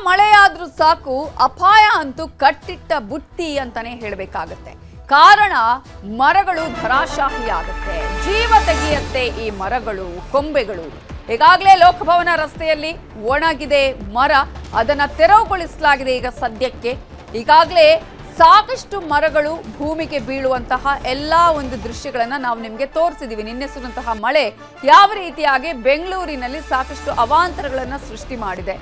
ಮಳೆಯಾದ್ರೂ ಸಾಕು ಅಪಾಯ ಅಂತೂ ಕಟ್ಟಿಟ್ಟ ಬುತ್ತಿ ಅಂತಾನೆ ಹೇಳಬೇಕಾಗತ್ತೆ. ಕಾರಣ ಮರಗಳು ಧರಾಶಾಹಿಯಾಗುತ್ತೆ, ಜೀವ ತೆಗೆಯುತ್ತೆ ಈ ಮರಗಳು, ಕೊಂಬೆಗಳು. ಈಗಾಗಲೇ ಲೋಕಭವನ ರಸ್ತೆಯಲ್ಲಿ ಒಣಗಿದೆ ಮರ, ಅದನ್ನ ತೆರವುಗೊಳಿಸಲಾಗಿದೆ. ಈಗ ಸದ್ಯಕ್ಕೆ ಈಗಾಗಲೇ ಸಾಕಷ್ಟು ಮರಗಳು ಭೂಮಿಗೆ ಬೀಳುವಂತಹ ಎಲ್ಲಾ ಒಂದು ದೃಶ್ಯಗಳನ್ನ ನಾವು ನಿಮಗೆ ತೋರಿಸಿದೀವಿ. ನಿನ್ನೆ ಸುರಿದಂತಹ ಮಳೆ ಯಾವ ರೀತಿಯಾಗಿ ಬೆಂಗಳೂರಿನಲ್ಲಿ ಸಾಕಷ್ಟು ಅವಾಂತರಗಳನ್ನ ಸೃಷ್ಟಿ ಮಾಡಿದೆ.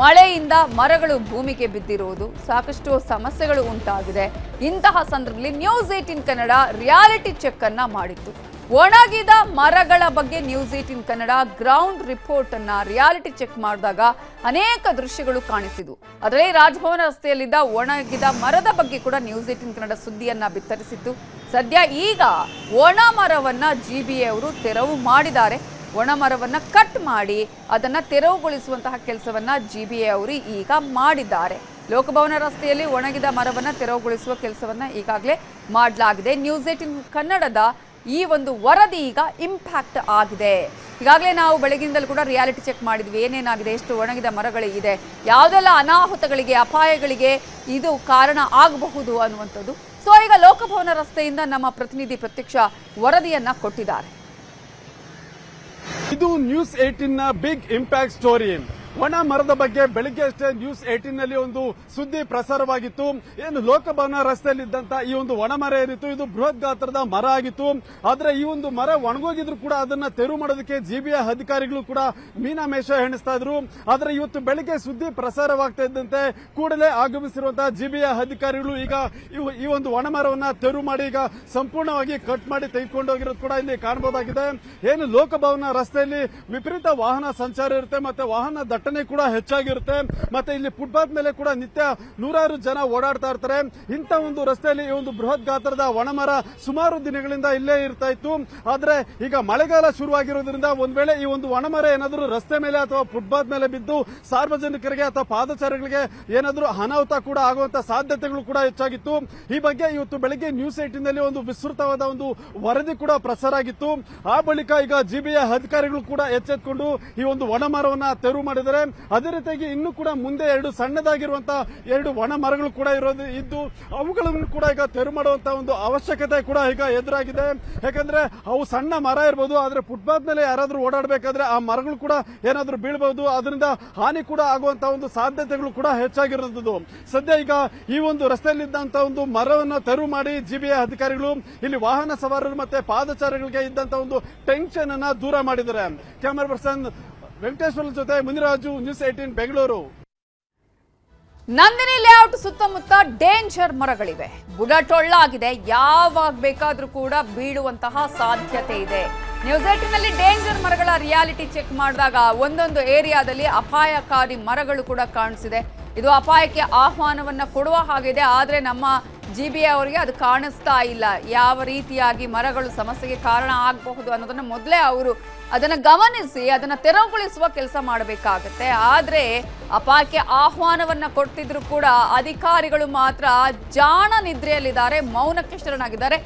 ಮಳೆಯಿಂದ ಮರಗಳು ಭೂಮಿಗೆ ಬಿದ್ದಿರುವುದು, ಸಾಕಷ್ಟು ಸಮಸ್ಯೆಗಳು ಉಂಟಾಗಿದೆ. ಇಂತಹ ಸಂದರ್ಭದಲ್ಲಿ ನ್ಯೂಸ್ 18 ಕನ್ನಡ ರಿಯಾಲಿಟಿ ಚೆಕ್ ಅನ್ನ ಮಾಡಿತ್ತು. ಒಣಗಿದ ಮರಗಳ ಬಗ್ಗೆ ನ್ಯೂಸ್ 18 ಕನ್ನಡ ಗ್ರೌಂಡ್ ರಿಪೋರ್ಟ್ ಅನ್ನ ರಿಯಾಲಿಟಿ ಚೆಕ್ ಮಾಡಿದಾಗ ಅನೇಕ ದೃಶ್ಯಗಳು ಕಾಣಿಸಿದ್ವು. ಅದರಲ್ಲಿ ರಾಜಭವನ ರಸ್ತೆಯಲ್ಲಿದ್ದ ಒಣಗಿದ ಮರದ ಬಗ್ಗೆ ಕೂಡ ನ್ಯೂಸ್ 18 ಕನ್ನಡ ಸುದ್ದಿಯನ್ನ ಬಿತ್ತರಿಸಿತ್ತು. ಸದ್ಯ ಈಗ ಒಣ ಮರವನ್ನ GBA ಅವರು ತೆರವು ಮಾಡಿದ್ದಾರೆ. ಒಣ ಮರವನ್ನ ಕಟ್ ಮಾಡಿ ಅದನ್ನ ತೆರವುಗೊಳಿಸುವಂತಹ ಕೆಲಸವನ್ನ GBA ಅವರು ಈಗ ಮಾಡಿದ್ದಾರೆ. ಲೋಕಭವನ ರಸ್ತೆಯಲ್ಲಿ ಒಣಗಿದ ಮರವನ್ನ ತೆರವುಗೊಳಿಸುವ ಕೆಲಸವನ್ನ ಈಗಾಗಲೇ ಮಾಡಲಾಗಿದೆ. ನ್ಯೂಸ್ 18 ಕನ್ನಡದ ಈ ಒಂದು ವರದಿ ಈಗ ಇಂಪ್ಯಾಕ್ಟ್ ಆಗಿದೆ. ಈಗಾಗಲೇ ನಾವು ಬೆಳಗಿನಿಂದಲೂ ಕೂಡ ರಿಯಾಲಿಟಿ ಚೆಕ್ ಮಾಡಿದ್ವಿ, ಏನೇನಾಗಿದೆ, ಎಷ್ಟು ಒಣಗಿದ ಮರಗಳಿದೆ, ಯಾವುದೆಲ್ಲ ಅನಾಹುತಗಳಿಗೆ, ಅಪಾಯಗಳಿಗೆ ಇದು ಕಾರಣ ಆಗಬಹುದು ಅನ್ನುವಂಥದ್ದು. ಸೊ ಈಗ ಲೋಕಭವನ ರಸ್ತೆಯಿಂದ ನಮ್ಮ ಪ್ರತಿನಿಧಿ ಪ್ರತ್ಯಕ್ಷ ವರದಿಯನ್ನ ಕೊಟ್ಟಿದ್ದಾರೆ. ಇದು ನ್ಯೂಸ್ 18 ನ ಬಿಗ್ ಇಂಪ್ಯಾಕ್ಟ್ ಸ್ಟೋರಿ. ಒಣ ಮರದ ಬಗ್ಗೆ ಬೆಳಿಗ್ಗೆ ಅಷ್ಟೇ ನ್ಯೂಸ್ 18 ನಲ್ಲಿ ಒಂದು ಸುದ್ದಿ ಪ್ರಸಾರವಾಗಿತ್ತು. ಏನು ಲೋಕಭವನ ರಸ್ತೆಯಲ್ಲಿದ್ದಂತ ಈ ಒಂದು ಒಣ ಮರ ಏನಿತ್ತು, ಇದು ಬೃಹತ್ ಗಾತ್ರದ ಮರ ಆಗಿತ್ತು. ಆದ್ರೆ ಈ ಒಂದು ಮರ ಒಣಗೋಗಿದ್ರು ಕೂಡ ಅದನ್ನ ತೆರವು ಮಾಡೋದಕ್ಕೆ GBA ಅಧಿಕಾರಿಗಳು ಕೂಡ ಮೀನಾಮೇಷ ಎಣಿಸ್ತಾ ಇದ್ರು. ಆದ್ರೆ ಇವತ್ತು ಬೆಳಿಗ್ಗೆ ಸುದ್ದಿ ಪ್ರಸಾರವಾಗ್ತಾ ಇದ್ದಂತೆ ಕೂಡಲೇ ಆಗಮಿಸಿರುವಂತಹ GBA ಅಧಿಕಾರಿಗಳು ಈಗ ಈ ಒಂದು ಒಣ ಮರವನ್ನ ತೆರವು ಮಾಡಿ ಈಗ ಸಂಪೂರ್ಣವಾಗಿ ಕಟ್ ಮಾಡಿ ತೆಗೆದುಕೊಂಡು ಹೋಗಿರೋದು ಕೂಡ ಇಲ್ಲಿ ಕಾಣಬಹುದಾಗಿದೆ. ಏನು ಲೋಕಭವನ ರಸ್ತೆಯಲ್ಲಿ ವಿಪರೀತ ವಾಹನ ಸಂಚಾರ ಇರುತ್ತೆ, ಮತ್ತೆ ವಾಹನ ದಟ್ಟಣೆ ಕೂಡ ಹೆಚ್ಚಾಗಿರುತ್ತೆ. ಮತ್ತೆ ಇಲ್ಲಿ ಫುಟ್ಪಾತ್ ಮೇಲೆ ಕೂಡ ನಿತ್ಯ ನೂರಾರು ಜನ ಓಡಾಡ್ತಾ ಇರ್ತಾರೆ. ಇಂಥ ಒಂದು ರಸ್ತೆಯಲ್ಲಿ ಈ ಒಂದು ಬೃಹತ್ ಗಾತ್ರದ ಒಣಮರ ಸುಮಾರು ದಿನಗಳಿಂದ ಇಲ್ಲೇ ಇರ್ತಾ ಇತ್ತು. ಆದ್ರೆ ಈಗ ಮಳೆಗಾಲ ಶುರುವಾಗಿರೋದ್ರಿಂದ ಒಂದ್ ವೇಳೆ ಈ ಒಂದು ಒಣಮರ ಏನಾದರೂ ರಸ್ತೆ ಮೇಲೆ ಅಥವಾ ಫುಟ್ಪಾತ್ ಮೇಲೆ ಬಿದ್ದು ಸಾರ್ವಜನಿಕರಿಗೆ ಅಥವಾ ಪಾದಚಾರಿಗಳಿಗೆ ಏನಾದರೂ ಅನಾಹುತ ಕೂಡ ಆಗುವಂತ ಸಾಧ್ಯತೆಗಳು ಕೂಡ ಹೆಚ್ಚಾಗಿತ್ತು. ಈ ಬಗ್ಗೆ ಇವತ್ತು ಬೆಳಗ್ಗೆ ನ್ಯೂಸ್ 18 ನಲ್ಲಿ ಒಂದು ವಿಸ್ತೃತವಾದ ಒಂದು ವರದಿ ಕೂಡ ಪ್ರಸಾರ ಆಗಿತ್ತು. ಆ ಬಳಿಕ ಈಗ GBA ಅಧಿಕಾರಿಗಳು ಕೂಡ ಎಚ್ಚೆತ್ತುಕೊಂಡು ಈ ಒಂದು ಒಣಮರವನ್ನ ತೆರವು ಮಾಡಿದ್ದಾರೆ. ಅದೇ ರೀತಿಯಾಗಿ ಇನ್ನು ಕೂಡ ಮುಂದೆ ಎರಡು ಸಣ್ಣದಾಗಿರುವಂತಹ ಎರಡು ಒಣ ಮರಗಳು ಕೂಡ ಇದ್ದು ಅವುಗಳನ್ನು ಕೂಡ ಈಗ ತೆರವು ಮಾಡುವಂತಹ ಒಂದು ಅವಶ್ಯಕತೆ ಕೂಡ ಈಗ ಎದುರಾಗಿದೆ. ಯಾಕಂದ್ರೆ ಅವು ಸಣ್ಣ ಮರ ಇರಬಹುದು, ಆದ್ರೆ ಫುಟ್ಪಾತ್ ಮೇಲೆ ಯಾರಾದ್ರೂ ಓಡಾಡಬೇಕಾದ್ರೆ ಆ ಮರಗಳು ಕೂಡ ಏನಾದ್ರೂ ಬೀಳಬಹುದು, ಅದರಿಂದ ಹಾನಿ ಕೂಡ ಆಗುವಂತಹ ಒಂದು ಸಾಧ್ಯತೆಗಳು ಕೂಡ ಹೆಚ್ಚಾಗಿರುತ್ತದೆ. ಸದ್ಯ ಈಗ ಈ ಒಂದು ರಸ್ತೆಯಲ್ಲಿದ್ದಂತಹ ಒಂದು ಮರವನ್ನು ತೆರವು ಮಾಡಿ GBA ಅಧಿಕಾರಿಗಳು ಇಲ್ಲಿ ವಾಹನ ಸವಾರರು ಮತ್ತೆ ಪಾದಚಾರಿಗಳಿಗೆ ಇದ್ದಂತಹ ಒಂದು ಟೆನ್ಷನ್ ಅನ್ನ ದೂರ ಮಾಡಿದ್ದಾರೆ. ಕ್ಯಾಮರಾ ಪರ್ಸನ್ ವೆಂಕಟೇಶ್ವರ ಜೊತೆ ಮುನಿರಾಜು, ನ್ಯೂಸ್ 18 ಬೆಂಗಳೂರು. ನಂದಿನಿ ಲೇಔಟ್ ಸುತ್ತಮುತ್ತ ಡೇಂಜರ್ ಮರಗಳಿವೆ, ಬುಡಟೊಳ್ಳಾಗಿದೆ, ಯಾವಾಗ ಬೇಕಾದ್ರೂ ಕೂಡ ಬೀಳುವಂತಹ ಸಾಧ್ಯತೆ ಇದೆ. ನ್ಯೂಸ್ 18 ನಲ್ಲಿ ಡೇಂಜರ್ ಮರಗಳ ರಿಯಾಲಿಟಿ ಚೆಕ್ ಮಾಡಿದಾಗ ಒಂದೊಂದು ಏರಿಯಾದಲ್ಲಿ ಅಪಾಯಕಾರಿ ಮರಗಳು ಕೂಡ ಕಾಣಿಸಿದೆ. ಇದು ಅಪಾಯಕ್ಕೆ ಆಹ್ವಾನವನ್ನ ಕೊಡುವ ಹಾಗಿದೆ. ಆದ್ರೆ ನಮ್ಮ GBA ಅವರಿಗೆ ಅದು ಕಾಣಿಸ್ತಾ ಇಲ್ಲ. ಯಾವ ರೀತಿಯಾಗಿ ಮರಗಳು ಸಮಸ್ಯೆಗೆ ಕಾರಣ ಆಗಬಹುದು ಅನ್ನೋದನ್ನ ಮೊದಲೇ ಅವರು ಅದನ್ನ ಗಮನಿಸಿ ಅದನ್ನ ತೆರವುಗೊಳಿಸುವ ಕೆಲಸ ಮಾಡಬೇಕಾಗತ್ತೆ. ಆದ್ರೆ ಅಪಾಯಕ್ಕೆ ಆಹ್ವಾನವನ್ನ ಕೊಡ್ತಿದ್ರು ಕೂಡ ಅಧಿಕಾರಿಗಳು ಮಾತ್ರ ಜಾಣ ನಿದ್ರೆಯಲ್ಲಿದ್ದಾರೆ, ಮೌನಕ್ಕೆ ಶರಣಾಗಿದ್ದಾರೆ.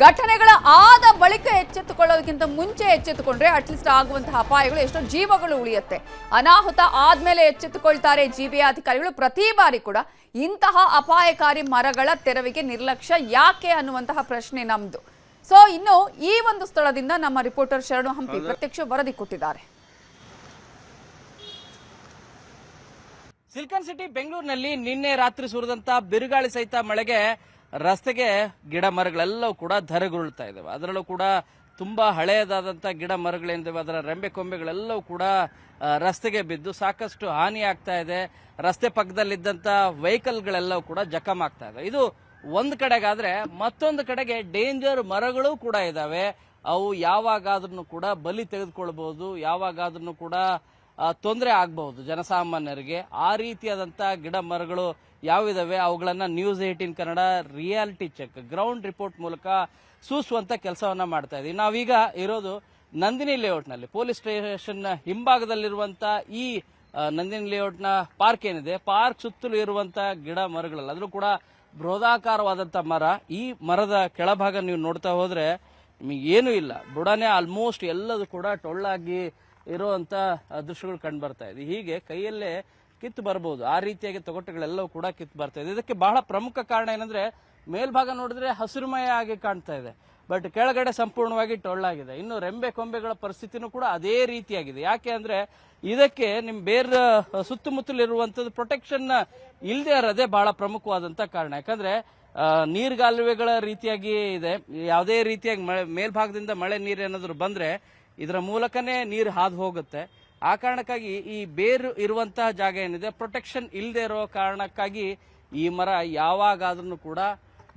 ಘಟನೆಗಳ ಆದ ಬಳಿಕ ಎಚ್ಚೆತ್ತುಕೊಳ್ಳೋದಕ್ಕಿಂತ ಮುಂಚೆ ಎಚ್ಚೆತ್ತುಕೊಂಡ್ರೆ ಅಟ್ಲೀಸ್ಟ್ ಆಗುವಂತಹ ಅಪಾಯಗಳು ಎಷ್ಟೋ ಜೀವಗಳು ಉಳಿಯುತ್ತೆ. ಅನಾಹುತ ಆದ್ಮೇಲೆ ಎಚ್ಚೆತ್ತುಕೊಳ್ತಾರೆ GBA ಅಧಿಕಾರಿಗಳು. ಪ್ರತಿ ಬಾರಿ ಕೂಡ ಇಂತಹ ಅಪಾಯಕಾರಿ ಮರಗಳ ತೆರವಿಗೆ ನಿರ್ಲಕ್ಷ್ಯ ಯಾಕೆ ಅನ್ನುವಂತಹ ಪ್ರಶ್ನೆ ನಮ್ದು. ಸೊ ಇನ್ನು ಈ ಒಂದು ಸ್ಥಳದಿಂದ ನಮ್ಮ ರಿಪೋರ್ಟರ್ ಶರಣು ಹಂಪಿ ಪ್ರತ್ಯಕ್ಷ ವರದಿ ಕೊಟ್ಟಿದ್ದಾರೆ. ಸಿಲಿಕಾನ್ ಸಿಟಿ ಬೆಂಗಳೂರಿನಲ್ಲಿ ನಿನ್ನೆ ರಾತ್ರಿ ಸುರಿದಂತ ಬಿರುಗಾಳಿ ಸಹಿತ ಮಳೆಗೆ ರಸ್ತೆಗೆ ಗಿಡ ಮರಗಳೆಲ್ಲವೂ ಕೂಡ ಧರೆಗುರುಳ್ತಾ ಇದಾವೆ. ಅದರಲ್ಲೂ ಕೂಡ ತುಂಬಾ ಹಳೆಯದಾದಂತ ಗಿಡ ಮರಗಳೇನಿದಾವೆ ಅದರ ರೆಂಬೆ ಕೊಂಬೆಗಳೆಲ್ಲವೂ ಕೂಡ ರಸ್ತೆಗೆ ಬಿದ್ದು ಸಾಕಷ್ಟು ಹಾನಿ ಆಗ್ತಾ ಇದೆ. ರಸ್ತೆ ಪಕ್ಕದಲ್ಲಿದ್ದಂತ ವೆಹಿಕಲ್ಗಳೆಲ್ಲವೂ ಕೂಡ ಜಖಮ್ ಆಗ್ತಾ ಇದೆ. ಇದು ಒಂದ್ ಕಡೆಗಾದ್ರೆ ಮತ್ತೊಂದು ಕಡೆಗೆ ಡೇಂಜರ್ ಮರಗಳು ಕೂಡ ಇದಾವೆ. ಅವು ಯಾವಾಗಾದ್ರೂ ಕೂಡ ಬಲಿ ತೆಗೆದುಕೊಳ್ಬಹುದು, ಯಾವಾಗಾದ್ರೂ ಕೂಡ ತೊಂದರೆ ಆಗಬಹುದು ಜನಸಾಮಾನ್ಯರಿಗೆ. ಆ ರೀತಿಯಾದಂತ ಗಿಡ ಮರಗಳು ಯಾವಿದಾವೆ ಅವುಗಳನ್ನ news 18 Kannada reality check ground report ಮೂಲಕ ಸೂಸುವಂತ ಕೆಲಸವನ್ನ ಮಾಡ್ತಾ ಇದೀವಿ. ನಾವೀಗ ಇರೋದು ನಂದಿನಿ ಲೇಔಟ್ನಲ್ಲಿ, ಪೊಲೀಸ್ ಸ್ಟೇಷನ್ ಹಿಂಭಾಗದಲ್ಲಿರುವಂತ ಈ ನಂದಿನಿ ಲೇಔಟ್ನ ಪಾರ್ಕ್ ಏನಿದೆ, ಪಾರ್ಕ್ ಸುತ್ತಲೂ ಇರುವಂತ ಗಿಡ ಮರಗಳಲ್ಲ, ಅದ್ರೂ ಕೂಡ ಬೃಹದಾಕಾರವಾದಂತ ಮರ. ಈ ಮರದ ಕೆಳಭಾಗ ನೀವು ನೋಡ್ತಾ ಹೋದ್ರೆ ನಿಮಗೆ ಏನೂ ಇಲ್ಲ, ಬುಡನೆ ಆಲ್ಮೋಸ್ಟ್ ಎಲ್ಲದೂ ಕೂಡ ಟೊಳ್ಳಾಗಿ ಇರುವಂತ ದೃಶ್ಯಗಳು ಕಂಡು ಬರ್ತಾ ಇದೆ. ಹೀಗೆ ಕೈಯಲ್ಲೇ ಕಿತ್ತು ಬರ್ಬೋದು. ಆ ರೀತಿಯಾಗಿ ತೊಗಟೆಗಳೆಲ್ಲವೂ ಕೂಡ ಕಿತ್ತು ಬರ್ತಾ ಇದೆ. ಇದಕ್ಕೆ ಬಹಳ ಪ್ರಮುಖ ಕಾರಣ ಏನಂದ್ರೆ ಮೇಲ್ಭಾಗ ನೋಡಿದ್ರೆ ಹಸಿರುಮಯ ಆಗಿ ಕಾಣ್ತಾ ಇದೆ, ಬಟ್ ಕೆಳಗಡೆ ಸಂಪೂರ್ಣವಾಗಿ ಟೊಳ್ಳಾಗಿದೆ. ಇನ್ನು ರೆಂಬೆ ಕೊಂಬೆಗಳ ಪರಿಸ್ಥಿತಿನೂ ಕೂಡ ಅದೇ ರೀತಿಯಾಗಿದೆ. ಯಾಕೆ ಅಂದ್ರೆ ಇದಕ್ಕೆ ನಿಮ್ ಬೇರೆ ಸುತ್ತಮುತ್ತಲಿರುವಂತದ್ದು ಪ್ರೊಟೆಕ್ಷನ್ ಇಲ್ಲದೆ ಇರೋದೇ ಬಹಳ ಪ್ರಮುಖವಾದಂತ ಕಾರಣ. ಯಾಕಂದ್ರೆ ನೀರ್ಗಾಲುವೆಗಳ ರೀತಿಯಾಗಿ ಇದೆ, ಯಾವುದೇ ರೀತಿಯಾಗಿ ಮೇಲ್ಭಾಗದಿಂದ ಮಳೆ ನೀರು ಏನಾದ್ರು ಬಂದ್ರೆ ಇದರ ಮೂಲಕನೇ ನೀರು ಹಾದು ಹೋಗುತ್ತೆ. ಆ ಕಾರಣಕ್ಕಾಗಿ ಈ ಬೇರು ಇರುವಂತಹ ಜಾಗ ಏನಿದೆ ಪ್ರೊಟೆಕ್ಷನ್ ಇಲ್ಲದೆ ಇರೋ ಕಾರಣಕ್ಕಾಗಿ ಈ ಮರ ಯಾವಾಗಾದ್ರೂ ಕೂಡ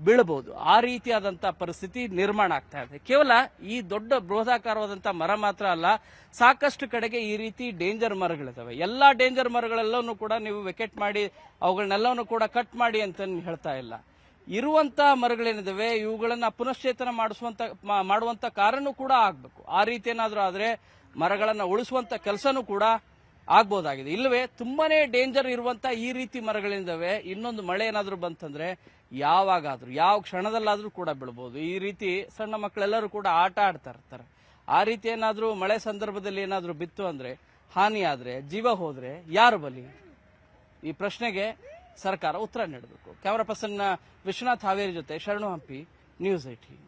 ಬೀಳಬಹುದು. ಆ ರೀತಿಯಾದಂತಹ ಪರಿಸ್ಥಿತಿ ನಿರ್ಮಾಣ ಆಗ್ತಾ ಇದೆ. ಕೇವಲ ಈ ದೊಡ್ಡ ಬೃಹದಾಕಾರವಾದಂತ ಮರ ಮಾತ್ರ ಅಲ್ಲ, ಸಾಕಷ್ಟು ಕಡೆಗೆ ಈ ರೀತಿ ಡೇಂಜರ್ ಮರಗಳಿದಾವೆ. ಎಲ್ಲಾ ಡೇಂಜರ್ ಮರಗಳೆಲ್ಲವನ್ನೂ ಕೂಡ ನೀವು ವೆಕೆಟ್ ಮಾಡಿ ಅವುಗಳನ್ನೆಲ್ಲವನ್ನು ಕೂಡ ಕಟ್ ಮಾಡಿ ಅಂತ ಹೇಳ್ತಾ ಇಲ್ಲ. ಇರುವಂತ ಮರಗಳೇನಿದಾವೆ ಇವುಗಳನ್ನ ಪುನಶ್ಚೇತನ ಮಾಡುವಂತ ಕಾರ್ಯನೂ ಕೂಡ ಆಗ್ಬೇಕು. ಆ ರೀತಿ ಏನಾದ್ರೂ ಆದ್ರೆ ಮರಗಳನ್ನ ಉಳಿಸುವಂತ ಕೆಲಸನೂ ಕೂಡ ಆಗ್ಬೋದಾಗಿದೆ. ಇಲ್ಲವೇ ತುಂಬಾನೇ ಡೇಂಜರ್ ಇರುವಂತ ಈ ರೀತಿ ಮರಗಳಿಂದವೆ ಇನ್ನೊಂದು ಮಳೆ ಏನಾದ್ರೂ ಬಂತಂದ್ರೆ ಯಾವಾಗಾದ್ರೂ ಯಾವ ಕ್ಷಣದಲ್ಲಾದ್ರೂ ಕೂಡ ಬೀಳ್ಬಹುದು. ಈ ರೀತಿ ಸಣ್ಣ ಮಕ್ಕಳೆಲ್ಲರೂ ಕೂಡ ಆಟ ಆಡ್ತಾ ಇರ್ತಾರೆ. ಆ ರೀತಿ ಏನಾದ್ರೂ ಮಳೆ ಸಂದರ್ಭದಲ್ಲಿ ಏನಾದ್ರೂ ಬಿತ್ತು ಅಂದ್ರೆ, ಹಾನಿ ಆದ್ರೆ, ಜೀವ ಹೋದ್ರೆ ಯಾರು ಬಲಿ? ಈ ಪ್ರಶ್ನೆಗೆ ಸರ್ಕಾರ ಉತ್ತರ ನೀಡಬೇಕು. ಕ್ಯಾಮರಾ ಪರ್ಸನ್ ವಿಶ್ವನಾಥ್ ಹಾವೇರಿ ಜೊತೆ ಶರಣು ಹಂಪಿ, ನ್ಯೂಸ್ 18.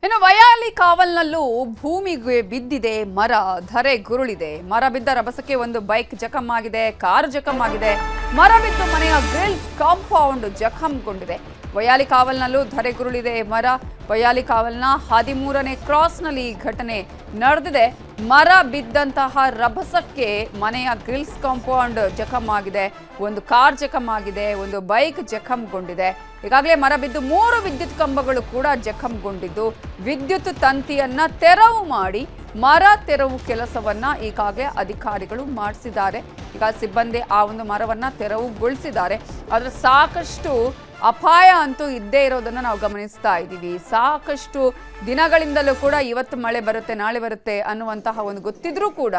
ಇನ್ನು ವಯಾಲಿ ಕಾವಲ್ನಲ್ಲೂ ಭೂಮಿಗೆ ಬಿದ್ದಿದೆ ಮರ, ಧರೆ ಗುರುಳಿದೆ. ಮರ ಬಿದ್ದ ರಭಸಕ್ಕೆ ಒಂದು ಬೈಕ್ ಜಖಮ್ ಆಗಿದೆ, ಕಾರ್ ಜಖಮ್ ಆಗಿದೆ. ಮರ ಬಿದ್ದು ಮನೆಯ ಗ್ರಿಲ್ಸ್ ಕಾಂಪೌಂಡ್ ಜಖಂಗೊಂಡಿದೆ. ವಯಾಲಿ ಕಾವಲ್ನಲ್ಲೂ ಧರೆ ಗುರುಳಿದೆ ಮರ. ವಯಾಲಿ ಕಾವಲ್ನ 13ನೇ ಕ್ರಾಸ್ನಲ್ಲಿ ಈ ಘಟನೆ ನಡೆದಿದೆ. ಮರ ಬಿದ್ದಂತಹ ರಭಸಕ್ಕೆ ಮನೆಯ ಗ್ರಿಲ್ಸ್ ಕಾಂಪೌಂಡ್ ಜಖಮ್ ಆಗಿದೆ, ಒಂದು ಕಾರ್ ಜಖಮ್ ಆಗಿದೆ, ಒಂದು ಬೈಕ್ ಜಖಂಗೊಂಡಿದೆ. ಈಗಾಗಲೇ ಮರ ಬಿದ್ದು 3 ವಿದ್ಯುತ್ ಕಂಬಗಳು ಕೂಡ ಜಖಂಗೊಂಡಿದ್ದು, ವಿದ್ಯುತ್ ತಂತಿಯನ್ನ ತೆರವು ಮಾಡಿ ಮರ ತೆರವು ಕೆಲಸವನ್ನ ಈಗಾಗಲೇ ಅಧಿಕಾರಿಗಳು ಮಾಡಿಸಿದ್ದಾರೆ. ಈಗ ಸಿಬ್ಬಂದಿ ಆ ಒಂದು ಮರವನ್ನ ತೆರವುಗೊಳಿಸಿದ್ದಾರೆ. ಆದರೆ ಸಾಕಷ್ಟು ಅಪಾಯ ಅಂತೂ ಇದ್ದೇ ಇರೋದನ್ನ ನಾವು ಗಮನಿಸ್ತಾ ಇದ್ದೀವಿ. ಸಾಕಷ್ಟು ದಿನಗಳಿಂದಲೂ ಕೂಡ ಇವತ್ತು ಮಳೆ ಬರುತ್ತೆ, ನಾಳೆ ಬರುತ್ತೆ ಅನ್ನುವಂತಹ ಒಂದು ಗೊತ್ತಿದ್ರೂ ಕೂಡ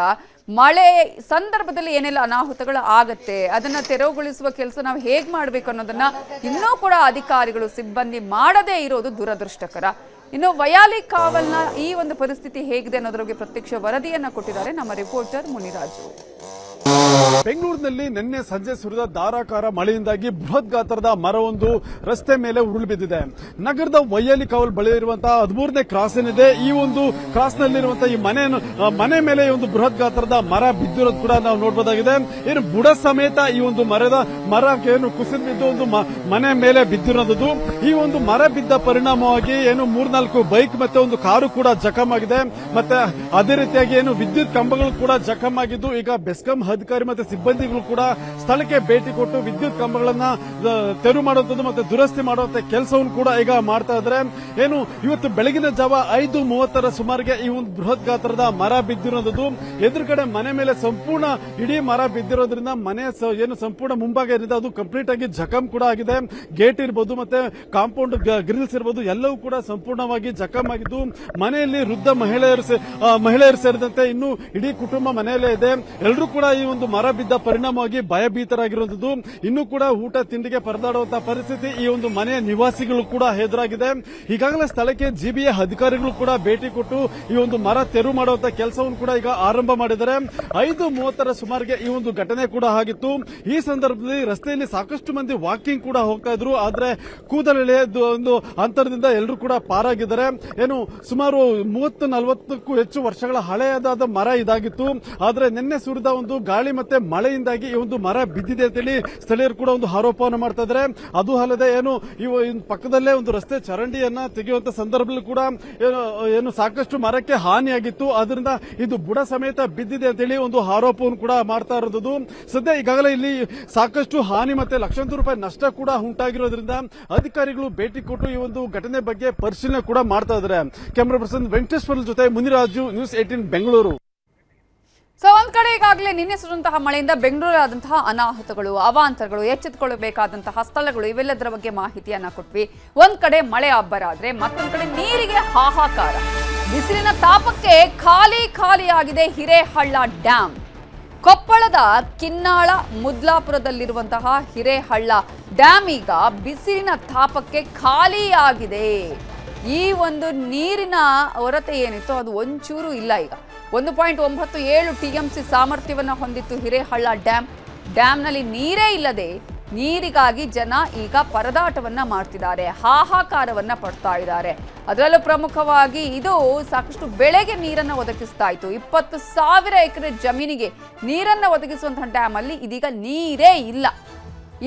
ಮಳೆ ಸಂದರ್ಭದಲ್ಲಿ ಏನೆಲ್ಲ ಅನಾಹುತಗಳು ಆಗತ್ತೆ, ಅದನ್ನ ತೆರವುಗೊಳಿಸುವ ಕೆಲಸ ನಾವು ಹೇಗೆ ಮಾಡಬೇಕು ಅನ್ನೋದನ್ನ ಇನ್ನೂ ಕೂಡ ಅಧಿಕಾರಿಗಳು ಸಿಬ್ಬಂದಿ ಮಾಡದೇ ಇರೋದು ದುರದೃಷ್ಟಕರ. ಇನ್ನು ವಯಾಲಿ ಕಾವಲ್ನ ಈ ಒಂದು ಪರಿಸ್ಥಿತಿ ಹೇಗಿದೆ ಅನ್ನೋದ್ರ ಬಗ್ಗೆ ಪ್ರತ್ಯಕ್ಷ ವರದಿಯನ್ನ ಕೊಟ್ಟಿದ್ದಾರೆ ನಮ್ಮ ರಿಪೋರ್ಟರ್ ಮುನಿರಾಜು. ಬೆಂಗಳೂರಿನಲ್ಲಿ ನಿನ್ನೆ ಸಂಜೆ ಸುರಿದ ಧಾರಾಕಾರ ಮಳೆಯಿಂದಾಗಿ ಬೃಹತ್ ಗಾತ್ರದ ಮರವೊಂದು ರಸ್ತೆ ಮೇಲೆ ಉರುಳು ಬಿದ್ದಿದೆ. ನಗರದ ವೈಯಾಲಿ ಕಾವಲ್ ಬಳಿ ಇರುವಂತಹ 13ನೇ ಕ್ರಾಸ್ ಏನಿದೆ, ಈ ಒಂದು ಕ್ರಾಸ್ ನಲ್ಲಿರುವಂತಹ ಈ ಮನೆ ಮೇಲೆ ಈ ಒಂದು ಬೃಹತ್ ಗಾತ್ರದ ಮರ ಬಿದ್ದಿರೋದು ಕೂಡ ನಾವು ನೋಡಬಹುದಾಗಿದೆ. ಏನು ಬುಡ ಸಮೇತ ಈ ಒಂದು ಮರ ಏನು ಕುಸಿದು ಬಿದ್ದು ಒಂದು ಮನೆ ಮೇಲೆ ಬಿದ್ದಿರೋದು. ಈ ಒಂದು ಮರ ಬಿದ್ದ ಪರಿಣಾಮವಾಗಿ ಏನು 3-4 ಬೈಕ್ ಮತ್ತೆ ಒಂದು ಕಾರು ಕೂಡ ಜಖಮ್ ಆಗಿದೆ. ಮತ್ತೆ ಅದೇ ರೀತಿಯಾಗಿ ಏನು ವಿದ್ಯುತ್ ಕಂಬಗಳು ಕೂಡ ಜಖಮ್ ಆಗಿದ್ದು, ಈಗ ಬೆಸ್ಕಾಂ ಅಧಿಕಾರಿ ಮತ್ತೆ ಸಿಬ್ಬಂದಿಗಳು ಕೂಡ ಸ್ಥಳಕ್ಕೆ ಭೇಟಿ ಕೊಟ್ಟು ವಿದ್ಯುತ್ ಕಂಬಗಳನ್ನ ತೆರವು ಮಾಡುವಂತದ್ದು ಮತ್ತೆ ದುರಸ್ತಿ ಮಾಡುವಂತ ಕೆಲಸವನ್ನು ಕೂಡ ಈಗ ಮಾಡ್ತಾ ಇದ್ದಾರೆ. ಏನು ಇವತ್ತು ಬೆಳಗಿನ ಜಾವ 5:30ರ ಸುಮಾರಿಗೆ ಈ ಒಂದು ಬೃಹತ್ ಗಾತ್ರದ ಮರ ಬಿದ್ದಿರೋದು. ಎದುರುಗಡೆ ಮನೆ ಮೇಲೆ ಸಂಪೂರ್ಣ ಇಡೀ ಮರ ಬಿದ್ದಿರೋದ್ರಿಂದ ಮನೆ ಏನು ಸಂಪೂರ್ಣ ಮುಂಭಾಗ ಏನಿದೆ ಅದು ಕಂಪ್ಲೀಟ್ ಆಗಿ ಜಖಮ್ ಕೂಡ ಆಗಿದೆ. ಗೇಟ್ ಇರಬಹುದು ಮತ್ತೆ ಕಾಂಪೌಂಡ್ ಗ್ರಿಲ್ಸ್ ಇರಬಹುದು, ಎಲ್ಲವೂ ಕೂಡ ಸಂಪೂರ್ಣವಾಗಿ ಜಖಮ್ ಆಗಿದ್ದು, ಮನೆಯಲ್ಲಿ ವೃದ್ಧ ಮಹಿಳೆಯರು ಸೇರಿದಂತೆ ಇನ್ನು ಇಡೀ ಕುಟುಂಬ ಮನೆಯಲ್ಲೇ ಇದೆ. ಎಲ್ಲರೂ ಕೂಡ ಈ ಒಂದು ಮರ ಬಿದ್ದ ಪರಿಣಾಮವಾಗಿ ಭಯಭೀತರಾಗಿರುವಂತದ್ದು. ಇನ್ನೂ ಕೂಡ ಊಟ ತಿಂಡಿಗೆ ಪರದಾಡುವಂತಹ ಪರಿಸ್ಥಿತಿ ಈ ಒಂದು ಮನೆಯ ನಿವಾಸಿಗಳು ಕೂಡ ಎದುರಾಗಿದೆ. ಈಗಾಗಲೇ ಸ್ಥಳಕ್ಕೆ ಜಿಬಿಎ ಅಧಿಕಾರಿಗಳು ಕೂಡ ಭೇಟಿ ಕೊಟ್ಟು ಈ ಒಂದು ಮರ ತೆರವು ಮಾಡುವಂತಹ ಕೆಲಸವನ್ನು ಕೂಡ ಈಗ ಆರಂಭ ಮಾಡಿದ್ದಾರೆ. 5:30ರ ಸುಮಾರಿಗೆ ಈ ಒಂದು ಘಟನೆ ಕೂಡ ಆಗಿತ್ತು. ಈ ಸಂದರ್ಭದಲ್ಲಿ ರಸ್ತೆಯಲ್ಲಿ ಸಾಕಷ್ಟು ಮಂದಿ ವಾಕಿಂಗ್ ಕೂಡ ಹೋಗ್ತಾ ಇದ್ರು. ಆದ್ರೆ ಕೂದಲೆಳೆ ಒಂದು ಅಂತರದಿಂದ ಎಲ್ಲರೂ ಕೂಡ ಪಾರಾಗಿದ್ದಾರೆ. ಏನು ಸುಮಾರು 30-40ಕ್ಕೂ ಹೆಚ್ಚು ವರ್ಷಗಳ ಹಳೆಯದಾದ ಮರ ಇದಾಗಿತ್ತು. ಆದ್ರೆ ನಿನ್ನೆ ಸುರಿದ ಒಂದು ಗಾಳಿ ಮತ್ತೆ ಮಳೆಯಿಂದಾಗಿ ಈ ಒಂದು ಮರ ಬಿದ್ದಿದೆ ಅಂತೇಳಿ ಸ್ಥಳೀಯರು ಕೂಡ ಒಂದು ಆರೋಪವನ್ನು ಮಾಡ್ತಾ ಇದ್ದಾರೆ. ಅದು ಅಲ್ಲದೆ ಏನು ಪಕ್ಕದಲ್ಲೇ ಒಂದು ರಸ್ತೆ ಚರಂಡಿಯನ್ನ ತೆಗೆಯುವಂತ ಸಂದರ್ಭದಲ್ಲಿ ಕೂಡ ಏನು ಸಾಕಷ್ಟು ಮರಕ್ಕೆ ಹಾನಿಯಾಗಿತ್ತು. ಅದರಿಂದ ಇದು ಬುಡ ಸಮೇತ ಬಿದ್ದಿದೆ ಅಂತೇಳಿ ಒಂದು ಆರೋಪವನ್ನು ಕೂಡ ಮಾಡ್ತಾ ಇರೋದು. ಸದ್ಯ ಈಗಾಗಲೇ ಇಲ್ಲಿ ಸಾಕಷ್ಟು ಹಾನಿ ಮತ್ತೆ ಲಕ್ಷಾಂತರ ರೂಪಾಯಿ ನಷ್ಟ ಕೂಡ ಉಂಟಾಗಿರೋದ್ರಿಂದ ಅಧಿಕಾರಿಗಳು ಭೇಟಿ ಕೊಟ್ಟು ಈ ಒಂದು ಘಟನೆ ಬಗ್ಗೆ ಪರಿಶೀಲನೆ ಕೂಡ ಮಾಡ್ತಾ ಇದ್ದಾರೆ. ಕ್ಯಾಮರಾ ಪರ್ಸನ್ ವೆಂಕಟೇಶ್ವರ ಜೊತೆ ಮುನಿರಾಜು, ನ್ಯೂಸ್ 18 ಬೆಂಗಳೂರು. ಸೊ ಒಂದ್ ಕಡೆ ಈಗಾಗಲೇ ನಿನ್ನೆ ಸುರಿದಂತಹ ಮಳೆಯಿಂದ ಬೆಂಗಳೂರಾದಂತಹ ಅನಾಹುತಗಳು, ಅವಾಂತರಗಳು, ಎಚ್ಚೆತ್ತುಕೊಳ್ಳಬೇಕಾದಂತಹ ಸ್ಥಳಗಳು ಇವೆಲ್ಲದರ ಬಗ್ಗೆ ಮಾಹಿತಿಯನ್ನ ಕೊಟ್ವಿ. ಒಂದ್ ಕಡೆ ಮಳೆ ಅಬ್ಬರ ಆದ್ರೆ ಮತ್ತೊಂದ್ ಕಡೆ ನೀರಿಗೆ ಹಾಹಾಕಾರ. ಬಿಸಿಲಿನ ತಾಪಕ್ಕೆ ಖಾಲಿಯಾಗಿದೆ ಹಿರೇಹಳ್ಳ ಡ್ಯಾಂ. ಕೊಪ್ಪಳದ ಕಿನ್ನಾಳ ಮುದ್ಲಾಪುರದಲ್ಲಿರುವಂತಹ ಹಿರೇಹಳ್ಳ ಡ್ಯಾಂ ಈಗ ಬಿಸಿಲಿನ ತಾಪಕ್ಕೆ ಖಾಲಿಯಾಗಿದೆ. ಈ ಒಂದು ನೀರಿನ ಹೊರತೆ ಏನಿತ್ತು ಅದು ಒಂಚೂರು ಇಲ್ಲ. ಈಗ 1.97 TMC ಸಾಮರ್ಥ್ಯವನ್ನು ಹೊಂದಿತ್ತು ಹಿರೇಹಳ್ಳ ಡ್ಯಾಂ. ಡ್ಯಾಂನಲ್ಲಿ ನೀರೇ ಇಲ್ಲದೆ ನೀರಿಗಾಗಿ ಜನ ಈಗ ಪರದಾಟವನ್ನ ಮಾಡ್ತಿದ್ದಾರೆ, ಹಾಹಾಕಾರವನ್ನ ಪಡ್ತಾ ಇದ್ದಾರೆ. ಅದರಲ್ಲೂ ಪ್ರಮುಖವಾಗಿ ಇದು ಸಾಕಷ್ಟು ಬೆಳೆಗೆ ನೀರನ್ನು ಒದಗಿಸ್ತಾ ಇತ್ತು. 20,000 ಎಕರೆ ಜಮೀನಿಗೆ ನೀರನ್ನು ಒದಗಿಸುವಂತಹ ಡ್ಯಾಮ್ ಅಲ್ಲಿ ಇದೀಗ ನೀರೇ ಇಲ್ಲ.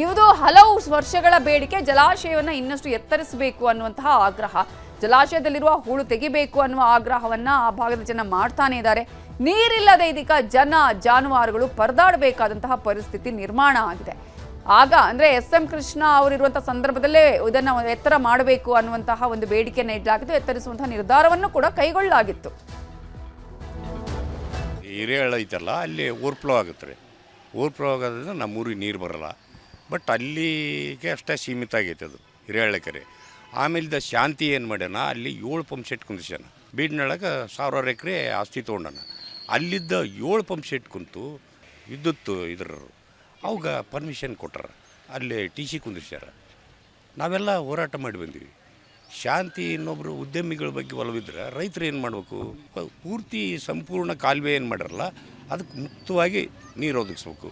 ಇದು ಹಲವು ವರ್ಷಗಳ ಬೇಡಿಕೆ. ಜಲಾಶಯವನ್ನ ಇನ್ನಷ್ಟು ಎತ್ತರಿಸಬೇಕು ಅನ್ನುವಂತಹ ಆಗ್ರಹ, ಜಲಾಶಯದಲ್ಲಿರುವ ಹೂಳು ತೆಗಿಬೇಕು ಅನ್ನುವ ಆಗ್ರಹವನ್ನ ಆ ಭಾಗದ ಜನ ಮಾಡ್ತಾನೆ ಇದ್ದಾರೆ. ನೀರಿಲ್ಲದೆ ಇದೀಗ ಜನ ಜಾನುವಾರುಗಳು ಪರದಾಡಬೇಕಾದಂತಹ ಪರಿಸ್ಥಿತಿ ನಿರ್ಮಾಣ ಆಗಿದೆ. ಆಗ ಅಂದ್ರೆ SM ಕೃಷ್ಣ ಅವರಿರುವಂತಹ ಸಂದರ್ಭದಲ್ಲೇ ಇದನ್ನ ಎತ್ತರ ಮಾಡಬೇಕು ಅನ್ನುವಂತಹ ಒಂದು ಬೇಡಿಕೆಯನ್ನು ಇಡಲಾಗಿತ್ತು. ಎತ್ತರಿಸುವಂತಹ ನಿರ್ಧಾರವನ್ನು ಕೂಡ ಕೈಗೊಳ್ಳಲಾಗಿತ್ತು. ಹಿರೇಹಳ್ಳ ಐತಲ್ಲ, ಅಲ್ಲಿ ಓವರ್ಫ್ಲೋ ಆಗುತ್ತೆ. ಓವರ್ಫ್ಲೋ ಆಗೋದ್ರಿಂದ ನಮ್ಮೂರಿಗೆ ನೀರು ಬರೋಲ್ಲ. ಬಟ್ ಅಲ್ಲಿಗೆ ಅಷ್ಟೇ ಸೀಮಿತ ಆಗೈತೆ ಅದು ಹಿರೇಹಳ್ಳ ಕೆರೆ. ಆಮೇಲೆ ಶಾಂತಿ ಏನು ಮಾಡ್ಯಾನ, ಅಲ್ಲಿ 7 ಪಂಪ್ ಸೆಟ್ ಕುಂದಿಸ್ಯಾನ. ಬೀಡ್ನೊಳಗೆ 1000 ಎಕರೆ ಆಸ್ತಿ ತೊಗೊಂಡಾನ. ಅಲ್ಲಿದ್ದ 7 ಪಂಪ್ ಸೆಟ್ ಕುಂತು ವಿದ್ಯುತ್ ಇದ್ರರು ಅವಾಗ ಪರ್ಮಿಷನ್ ಕೊಟ್ಟಾರ, ಅಲ್ಲಿ TC ಕುಂದಿರ್ಸ್ಯಾರ. ನಾವೆಲ್ಲ ಹೋರಾಟ ಮಾಡಿ ಬಂದೀವಿ. ಶಾಂತಿ ಇನ್ನೊಬ್ಬರು ಉದ್ಯಮಿಗಳ ಬಗ್ಗೆ ಒಲವಿದ್ರೆ ರೈತರು ಏನು ಮಾಡಬೇಕು, ಪೂರ್ತಿ ಸಂಪೂರ್ಣ ಕಾಲುವೆ ಏನು ಮಾಡಿರಲ್ಲ ಅದಕ್ಕೆ ಮುಕ್ತವಾಗಿ ನೀರು ಒದಗಿಸ್ಬೇಕು.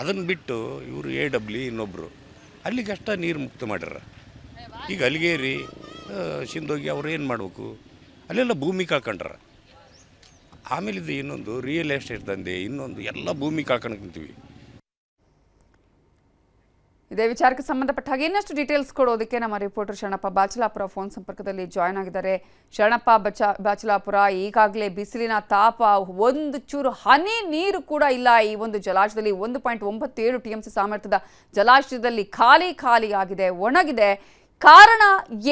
ಅದನ್ನು ಬಿಟ್ಟು ಇವರು AW ಇನ್ನೊಬ್ಬರು ಅಲ್ಲಿಗಷ್ಟ ನೀರು ಮುಕ್ತ ಮಾಡ್ಯಾರ. ಈಗ ಅಲ್ಲಿಗೇರಿ ಸಿಂಧೋಗಿ ಅವ್ರು ಏನು ಮಾಡಬೇಕು, ಅಲ್ಲೆಲ್ಲ ಭೂಮಿ ಕಳ್ಕೊಂಡ್ರ. ಆಮೇಲೆ ಇದು ಇನ್ನೊಂದು ರಿಯಲ್ ಎಸ್ಟೇಟ್ ದಂಧೆ, ಇನ್ನೊಂದು ಎಲ್ಲ ಭೂಮಿ ಕಳ್ಕೊಂಡ್ತೀವಿ. ಇದೇ ವಿಚಾರಕ್ಕೆ ಸಂಬಂಧಪಟ್ಟ ಹಾಗೆ ಇನ್ನಷ್ಟು ಡೀಟೇಲ್ಸ್ ಕೊಡೋದಕ್ಕೆ ನಮ್ಮ ರಿಪೋರ್ಟರ್ ಶರಣಪ್ಪ ಬಾಚಲಾಪುರ ಫೋನ್ ಸಂಪರ್ಕದಲ್ಲಿ ಜಾಯ್ನ್ ಆಗಿದ್ದಾರೆ. ಶರಣಪ್ಪ ಬಾಚಲಾಪುರ, ಈಗಾಗಲೇ ಬಿಸಿಲಿನ ತಾಪ, ಒಂದು ಚೂರು ಹನಿ ನೀರು ಕೂಡ ಇಲ್ಲ ಈ ಒಂದು ಜಲಾಶಯದಲ್ಲಿ. 1.97 TMC ಸಾಮರ್ಥ್ಯದ ಜಲಾಶಯದಲ್ಲಿ ಖಾಲಿ ಆಗಿದೆ, ಒಣಗಿದೆ. ಕಾರಣ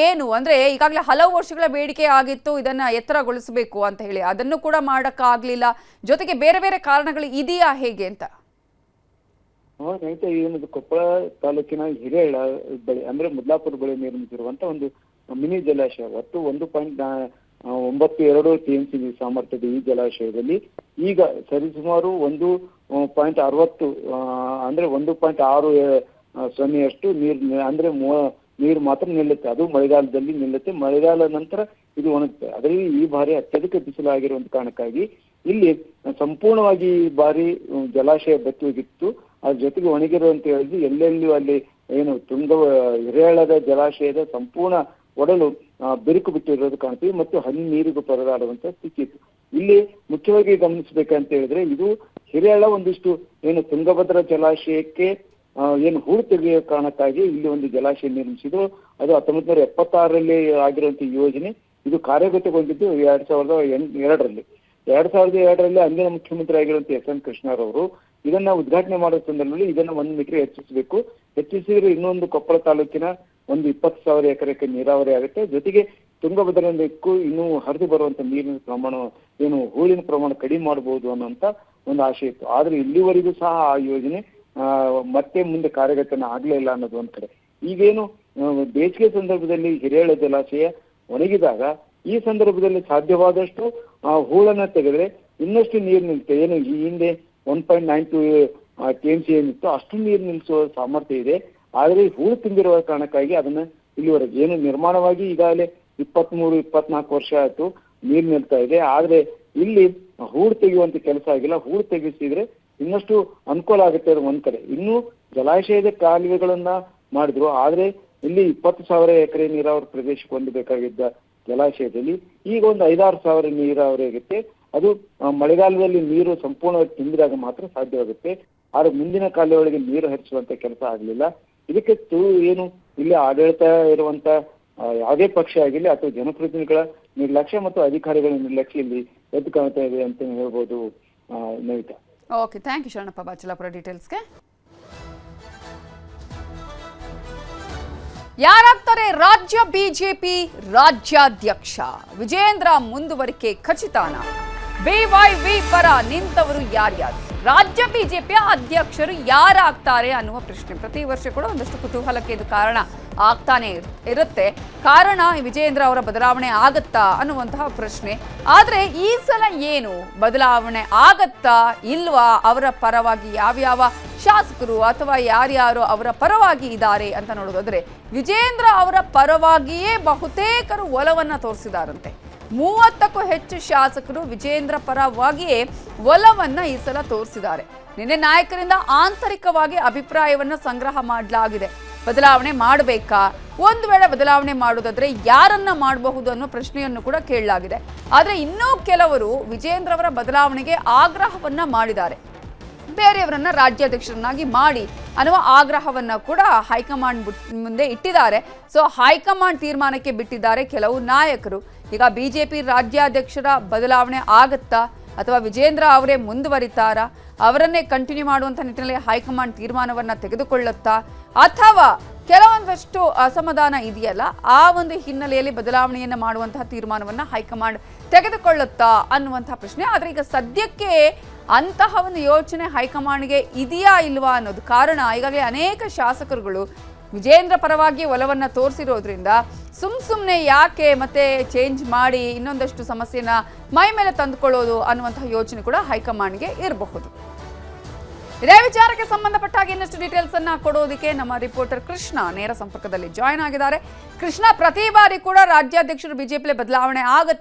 ಏನು ಅಂದ್ರೆ ಈಗಾಗಲೇ ಹಲವು ವರ್ಷಗಳ ಬೇಡಿಕೆ ಆಗಿತ್ತು ಇದನ್ನ ಎತ್ತರಗೊಳಿಸಬೇಕು ಅಂತ ಹೇಳಿ, ಅದನ್ನು ಕೂಡ ಮಾಡೋಕ್ಕಾಗಲಿಲ್ಲ. ಜೊತೆಗೆ ಬೇರೆ ಬೇರೆ ಕಾರಣಗಳು ಇದೆಯಾ ಹೇಗೆ ಅಂತ? ರೈತ ಏನದು ಕೊಪ್ಪಳ ತಾಲೂಕಿನ ಹಿರೇಹಳ್ಳ ಬಳಿ ಅಂದ್ರೆ ಮುದ್ಲಾಪುರ ಬಳಿ ನಿರ್ಮಿಸಿರುವಂತ ಒಂದು ಮಿನಿ ಜಲಾಶಯ. ಒಟ್ಟು 1.92 TMC ಸಾಮರ್ಥ್ಯದ ಈ ಜಲಾಶಯದಲ್ಲಿ ಈಗ ಸರಿಸುಮಾರು 1.60 ಅಂದ್ರೆ 1.60 ನೀರು ಅಂದ್ರೆ ನೀರು ಮಾತ್ರ ನಿಲ್ಲುತ್ತೆ. ಅದು ಮಳೆಗಾಲದಲ್ಲಿ ನಿಲ್ಲುತ್ತೆ. ಮಳೆಗಾಲ ನಂತರ ಇದು ಒಣಗುತ್ತೆ. ಅದರಲ್ಲಿ ಈ ಬಾರಿ ಅತ್ಯಧಿಕ ಬಿಸಿಲಾಗಿರುವಂತ ಕಾರಣಕ್ಕಾಗಿ ಇಲ್ಲಿ ಸಂಪೂರ್ಣವಾಗಿ ಈ ಬಾರಿ ಜಲಾಶಯ ಬತ್ತಿ ಹೋಗಿತ್ತು. ಅದ್ರ ಜೊತೆಗೆ ಒಣಗಿರುವಂತ ಹೇಳಿದ್ವಿ. ಎಲ್ಲೆಲ್ಲೂ ಅಲ್ಲಿ ಏನು ಹಿರೇಹಳ್ಳದ ಜಲಾಶಯದ ಸಂಪೂರ್ಣ ಒಡಲು ಬಿರುಕು ಬಿಟ್ಟಿರೋದು ಕಾಣ್ತೀವಿ ಮತ್ತು ಹನಿ ನೀರಿಗೂ ಪರದಾಡುವಂತ ಸ್ಥಿತಿ ಇತ್ತು. ಇಲ್ಲಿ ಮುಖ್ಯವಾಗಿ ಗಮನಿಸಬೇಕಂತ ಹೇಳಿದ್ರೆ, ಇದು ಹಿರೇಹಳ್ಳ ಒಂದಿಷ್ಟು ಏನು ತುಂಗಭದ್ರಾ ಜಲಾಶಯಕ್ಕೆ ಏನು ಹೂಳು ತೆಗೆಯುವ ಕಾರಣಕ್ಕಾಗಿ ಇಲ್ಲಿ ಒಂದು ಜಲಾಶಯ ನಿರ್ಮಿಸಿದ್ರು. ಅದು 1976ರಲ್ಲಿ ಆಗಿರುವಂತ ಯೋಜನೆ. ಇದು ಕಾರ್ಯಗತಗೊಂಡಿದ್ದು 2002ರಲ್ಲಿ. 2002ರಲ್ಲಿ ಅಂದಿನ ಮುಖ್ಯಮಂತ್ರಿ ಆಗಿರುವಂತ SM ಕೃಷ್ಣರವರು ಇದನ್ನ ಉದ್ಘಾಟನೆ ಮಾಡೋ ಸಂದರ್ಭದಲ್ಲಿ ಇದನ್ನ 1 ಮೀಟರ್ ಹೆಚ್ಚಿಸಬೇಕು, ಹೆಚ್ಚಿಸಿದ್ರೆ ಇನ್ನೊಂದು ಕೊಪ್ಪಳ ತಾಲೂಕಿನ ಒಂದು 20,000 ಎಕರೆಗೆ ನೀರಾವರಿ ಆಗುತ್ತೆ. ಜೊತೆಗೆ ತುಂಗಭದ್ರಕ್ಕೂ ಇನ್ನೂ ಹರಿದು ಬರುವಂತ ನೀರಿನ ಪ್ರಮಾಣ ಏನು ಹೂಳಿನ ಪ್ರಮಾಣ ಕಡಿಮೆ ಮಾಡಬಹುದು ಅನ್ನೋಂತ ಒಂದು ಆಶೆ ಇತ್ತು. ಆದ್ರೆ ಇಲ್ಲಿವರೆಗೂ ಸಹ ಆ ಯೋಜನೆ ಮತ್ತೆ ಮುಂದೆ ಕಾರ್ಯಗತನ ಆಗ್ಲೇ ಇಲ್ಲ ಅನ್ನೋದು ಒಂದ್ ಕಡೆ. ಈಗೇನು ಬೇಸಿಗೆ ಸಂದರ್ಭದಲ್ಲಿ ಹಿರೇಹಳ್ಳ ಜಲಾಶಯ ಒಣಗಿದಾಗ ಈ ಸಂದರ್ಭದಲ್ಲಿ ಸಾಧ್ಯವಾದಷ್ಟು ಹೂಳನ್ನ ತೆಗೆದ್ರೆ ಇನ್ನಷ್ಟು ನೀರು ನಿಲ್ತೆ. ಏನು ಈ ಹಿಂದೆ 1.92 TMC ಏನಿತ್ತು ಅಷ್ಟು ನೀರು ನಿಲ್ಲಿಸುವ ಸಾಮರ್ಥ್ಯ ಇದೆ. ಆದ್ರೆ ಹೂಳು ತುಂಬಿರುವ ಕಾರಣಕ್ಕಾಗಿ ಅದನ್ನ ಇಲ್ಲಿವರೆಗೆ ಏನು ನಿರ್ಮಾಣವಾಗಿ ಈಗಾಗಲೇ 23-24 ವರ್ಷ ಆಯ್ತು, ನೀರು ನಿಲ್ತಾ ಇದೆ. ಆದ್ರೆ ಇಲ್ಲಿ ಹೂಳು ತೆಗೆಯುವಂತ ಕೆಲಸ ಆಗಿಲ್ಲ. ಹೂಳು ತೆಗೆಸಿದ್ರೆ ಇನ್ನಷ್ಟು ಅನುಕೂಲ ಆಗುತ್ತೆ ಅದು ಒಂದ್ ಕಡೆ. ಇನ್ನು ಜಲಾಶಯದ ಕಾಲುವೆಗಳನ್ನ ಮಾಡಿದ್ರು, ಆದ್ರೆ ಇಲ್ಲಿ 20,000 ಎಕರೆ ನೀರಾವರಿ ಪ್ರದೇಶಕ್ಕೆ ಹೊಂದಬೇಕಾಗಿದ್ದ ಜಲಾಶಯದಲ್ಲಿ ಈಗ ಒಂದು 5,000-6,000 ನೀರಾವರಿ ಆಗುತ್ತೆ. ಅದು ಮಳೆಗಾಲದಲ್ಲಿ ನೀರು ಸಂಪೂರ್ಣವಾಗಿ ತುಂಬಿದಾಗ ಮಾತ್ರ ಸಾಧ್ಯವಾಗುತ್ತೆ. ಆದ್ರೆ ಮುಂದಿನ ಕಾಲುವೆಗಳಿಗೆ ನೀರು ಹರಿಸುವಂತ ಕೆಲಸ ಆಗ್ಲಿಲ್ಲ. ಇದಕ್ಕೆ ಏನು ಇಲ್ಲಿ ಆಡಳಿತ ಇರುವಂತ ಯಾವುದೇ ಪಕ್ಷ ಆಗಿರ್ಲಿ ಅಥವಾ ಜನಪ್ರತಿನಿಧಿಗಳ ನಿರ್ಲಕ್ಷ್ಯ ಮತ್ತು ಅಧಿಕಾರಿಗಳ ನಿರ್ಲಕ್ಷ್ಯ ಇಲ್ಲಿ ಎದ್ದು ಕಾಣ್ತಾ ಇದೆ ಅಂತ ಹೇಳ್ಬೋದು. Navita. Okay, thank you Sharanappa Bachalapura ಡೀಟೇಲ್ಸ್ಗೆ. ಯಾರಾಗ್ತಾರೆ ರಾಜ್ಯ ಬಿಜೆಪಿ ರಾಜ್ಯಾಧ್ಯಕ್ಷ? ವಿಜೇಂದ್ರ ಮುಂದುವರಿಕೆ ಖಚಿತಾನ? BYV ಪರ ನಿಂತವರು ಯಾರ್ಯಾರು? ರಾಜ್ಯ ಬಿಜೆಪಿಯ ಅಧ್ಯಕ್ಷರು ಯಾರಾಗ್ತಾರೆ ಅನ್ನುವ ಪ್ರಶ್ನೆ ಪ್ರತಿ ವರ್ಷ ಕೂಡ ಒಂದಷ್ಟು ಕುತೂಹಲಕ್ಕೆ ಇದು ಕಾರಣ ಆಗ್ತಾನೆ ಇರುತ್ತೆ. ಕಾರಣ ವಿಜೇಂದ್ರ ಅವರ ಬದಲಾವಣೆ ಆಗತ್ತಾ ಅನ್ನುವಂತಹ ಪ್ರಶ್ನೆ. ಆದ್ರೆ ಈ ಸಲ ಏನು ಬದಲಾವಣೆ ಆಗತ್ತಾ ಇಲ್ವಾ? ಅವರ ಪರವಾಗಿ ಯಾವ್ಯಾವ ಶಾಸಕರು ಅಥವಾ ಯಾರ್ಯಾರು ಅವರ ಪರವಾಗಿ ಇದ್ದಾರೆ ಅಂತ ನೋಡೋದಾದ್ರೆ ವಿಜೇಂದ್ರ ಅವರ ಪರವಾಗಿಯೇ ಬಹುತೇಕರು ಒಲವನ್ನ ತೋರಿಸಿದಾರಂತೆ. 30ಕ್ಕೂ ಹೆಚ್ಚು ಶಾಸಕರು ವಿಜೇಂದ್ರ ಪರವಾಗಿಯೇ ಒಲವನ್ನ ಈ ಸಲ ತೋರಿಸಿದ್ದಾರೆ. ನಿನ್ನೆ ನಾಯಕರಿಂದ ಆಂತರಿಕವಾಗಿ ಅಭಿಪ್ರಾಯವನ್ನ ಸಂಗ್ರಹ ಮಾಡಲಾಗಿದೆ. ಬದಲಾವಣೆ ಮಾಡಬೇಕಾ, ಒಂದು ವೇಳೆ ಬದಲಾವಣೆ ಮಾಡುವುದಾದ್ರೆ ಯಾರನ್ನ ಮಾಡಬಹುದು ಅನ್ನೋ ಪ್ರಶ್ನೆಯನ್ನು ಕೂಡ ಕೇಳಲಾಗಿದೆ. ಆದ್ರೆ ಇನ್ನೂ ಕೆಲವರು ವಿಜೇಂದ್ರ ಅವರ ಬದಲಾವಣೆಗೆ ಆಗ್ರಹವನ್ನ ಮಾಡಿದ್ದಾರೆ. ಬೇರೆಯವರನ್ನ ರಾಜ್ಯಾಧ್ಯಕ್ಷರನ್ನಾಗಿ ಮಾಡಿ ಅನ್ನುವ ಆಗ್ರಹವನ್ನ ಕೂಡ ಹೈಕಮಾಂಡ್ ಮುಂದೆ ಇಟ್ಟಿದ್ದಾರೆ. ಸೊ ಹೈಕಮಾಂಡ್ ತೀರ್ಮಾನಕ್ಕೆ ಬಿಟ್ಟಿದ್ದಾರೆ ಕೆಲವು ನಾಯಕರು. ಈಗ ಬಿಜೆಪಿ ರಾಜ್ಯಾಧ್ಯಕ್ಷರ ಬದಲಾವಣೆ ಆಗತ್ತಾ ಅಥವಾ ವಿಜೇಂದ್ರ ಅವರೇ ಮುಂದುವರಿತಾರಾ, ಅವರನ್ನೇ ಕಂಟಿನ್ಯೂ ಮಾಡುವಂತ ನಿಟ್ಟಿನಲ್ಲಿ ಹೈಕಮಾಂಡ್ ತೀರ್ಮಾನವನ್ನ ತೆಗೆದುಕೊಳ್ಳುತ್ತಾ ಅಥವಾ ಕೆಲವೊಂದಷ್ಟು ಅಸಮಾಧಾನ ಇದೆಯಲ್ಲ ಆ ಒಂದು ಹಿನ್ನೆಲೆಯಲ್ಲಿ ಬದಲಾವಣೆಯನ್ನು ಮಾಡುವಂತಹ ತೀರ್ಮಾನವನ್ನ ಹೈಕಮಾಂಡ್ ತೆಗೆದುಕೊಳ್ಳುತ್ತಾ ಅನ್ನುವಂತಹ ಪ್ರಶ್ನೆ. ಆದ್ರೆ ಈಗ ಸದ್ಯಕ್ಕೆ ಅಂತಹ ಒಂದು ಯೋಚನೆ ಹೈಕಮಾಂಡ್ಗೆ ಇದೆಯಾ ಇಲ್ವಾ ಅನ್ನೋದು ಕಾರಣ ಈಗಾಗಲೇ ಅನೇಕ ಶಾಸಕರುಗಳು ವಿಜೇಂದ್ರ ಪರವಾಗಿ ಒಲವನ್ನ ತೋರಿಸಿರೋದ್ರಿಂದ ಸುಮ್ಮನೆ ಯಾಕೆ ಮತ್ತೆ ಚೇಂಜ್ ಮಾಡಿ ಇನ್ನೊಂದಷ್ಟು ಸಮಸ್ಯೆನ ಮೈ ಮೇಲೆ ತಂದುಕೊಳ್ಳೋದು ಅನ್ನುವಂತಹ ಯೋಚನೆ ಕೂಡ ಹೈಕಮಾಂಡ್ಗೆ ಇರಬಹುದು. ಇದೇ ವಿಚಾರಕ್ಕೆ ಸಂಬಂಧಪಟ್ಟ ಹಾಗೆ ಇನ್ನಷ್ಟು ಡೀಟೇಲ್ಸ್ ಅನ್ನ ಕೊಡೋದಕ್ಕೆ ನಮ್ಮ ರಿಪೋರ್ಟರ್ ಕೃಷ್ಣ ನೇರ ಸಂಪರ್ಕದಲ್ಲಿ ಜಾಯ್ನ್ ಆಗಿದ್ದಾರೆ. ಕೃಷ್ಣ, ಪ್ರತಿ ಬಾರಿ ಕೂಡ ರಾಜ್ಯಾಧ್ಯಕ್ಷರು ಬಿಜೆಪಿ ಬದಲಾವಣೆ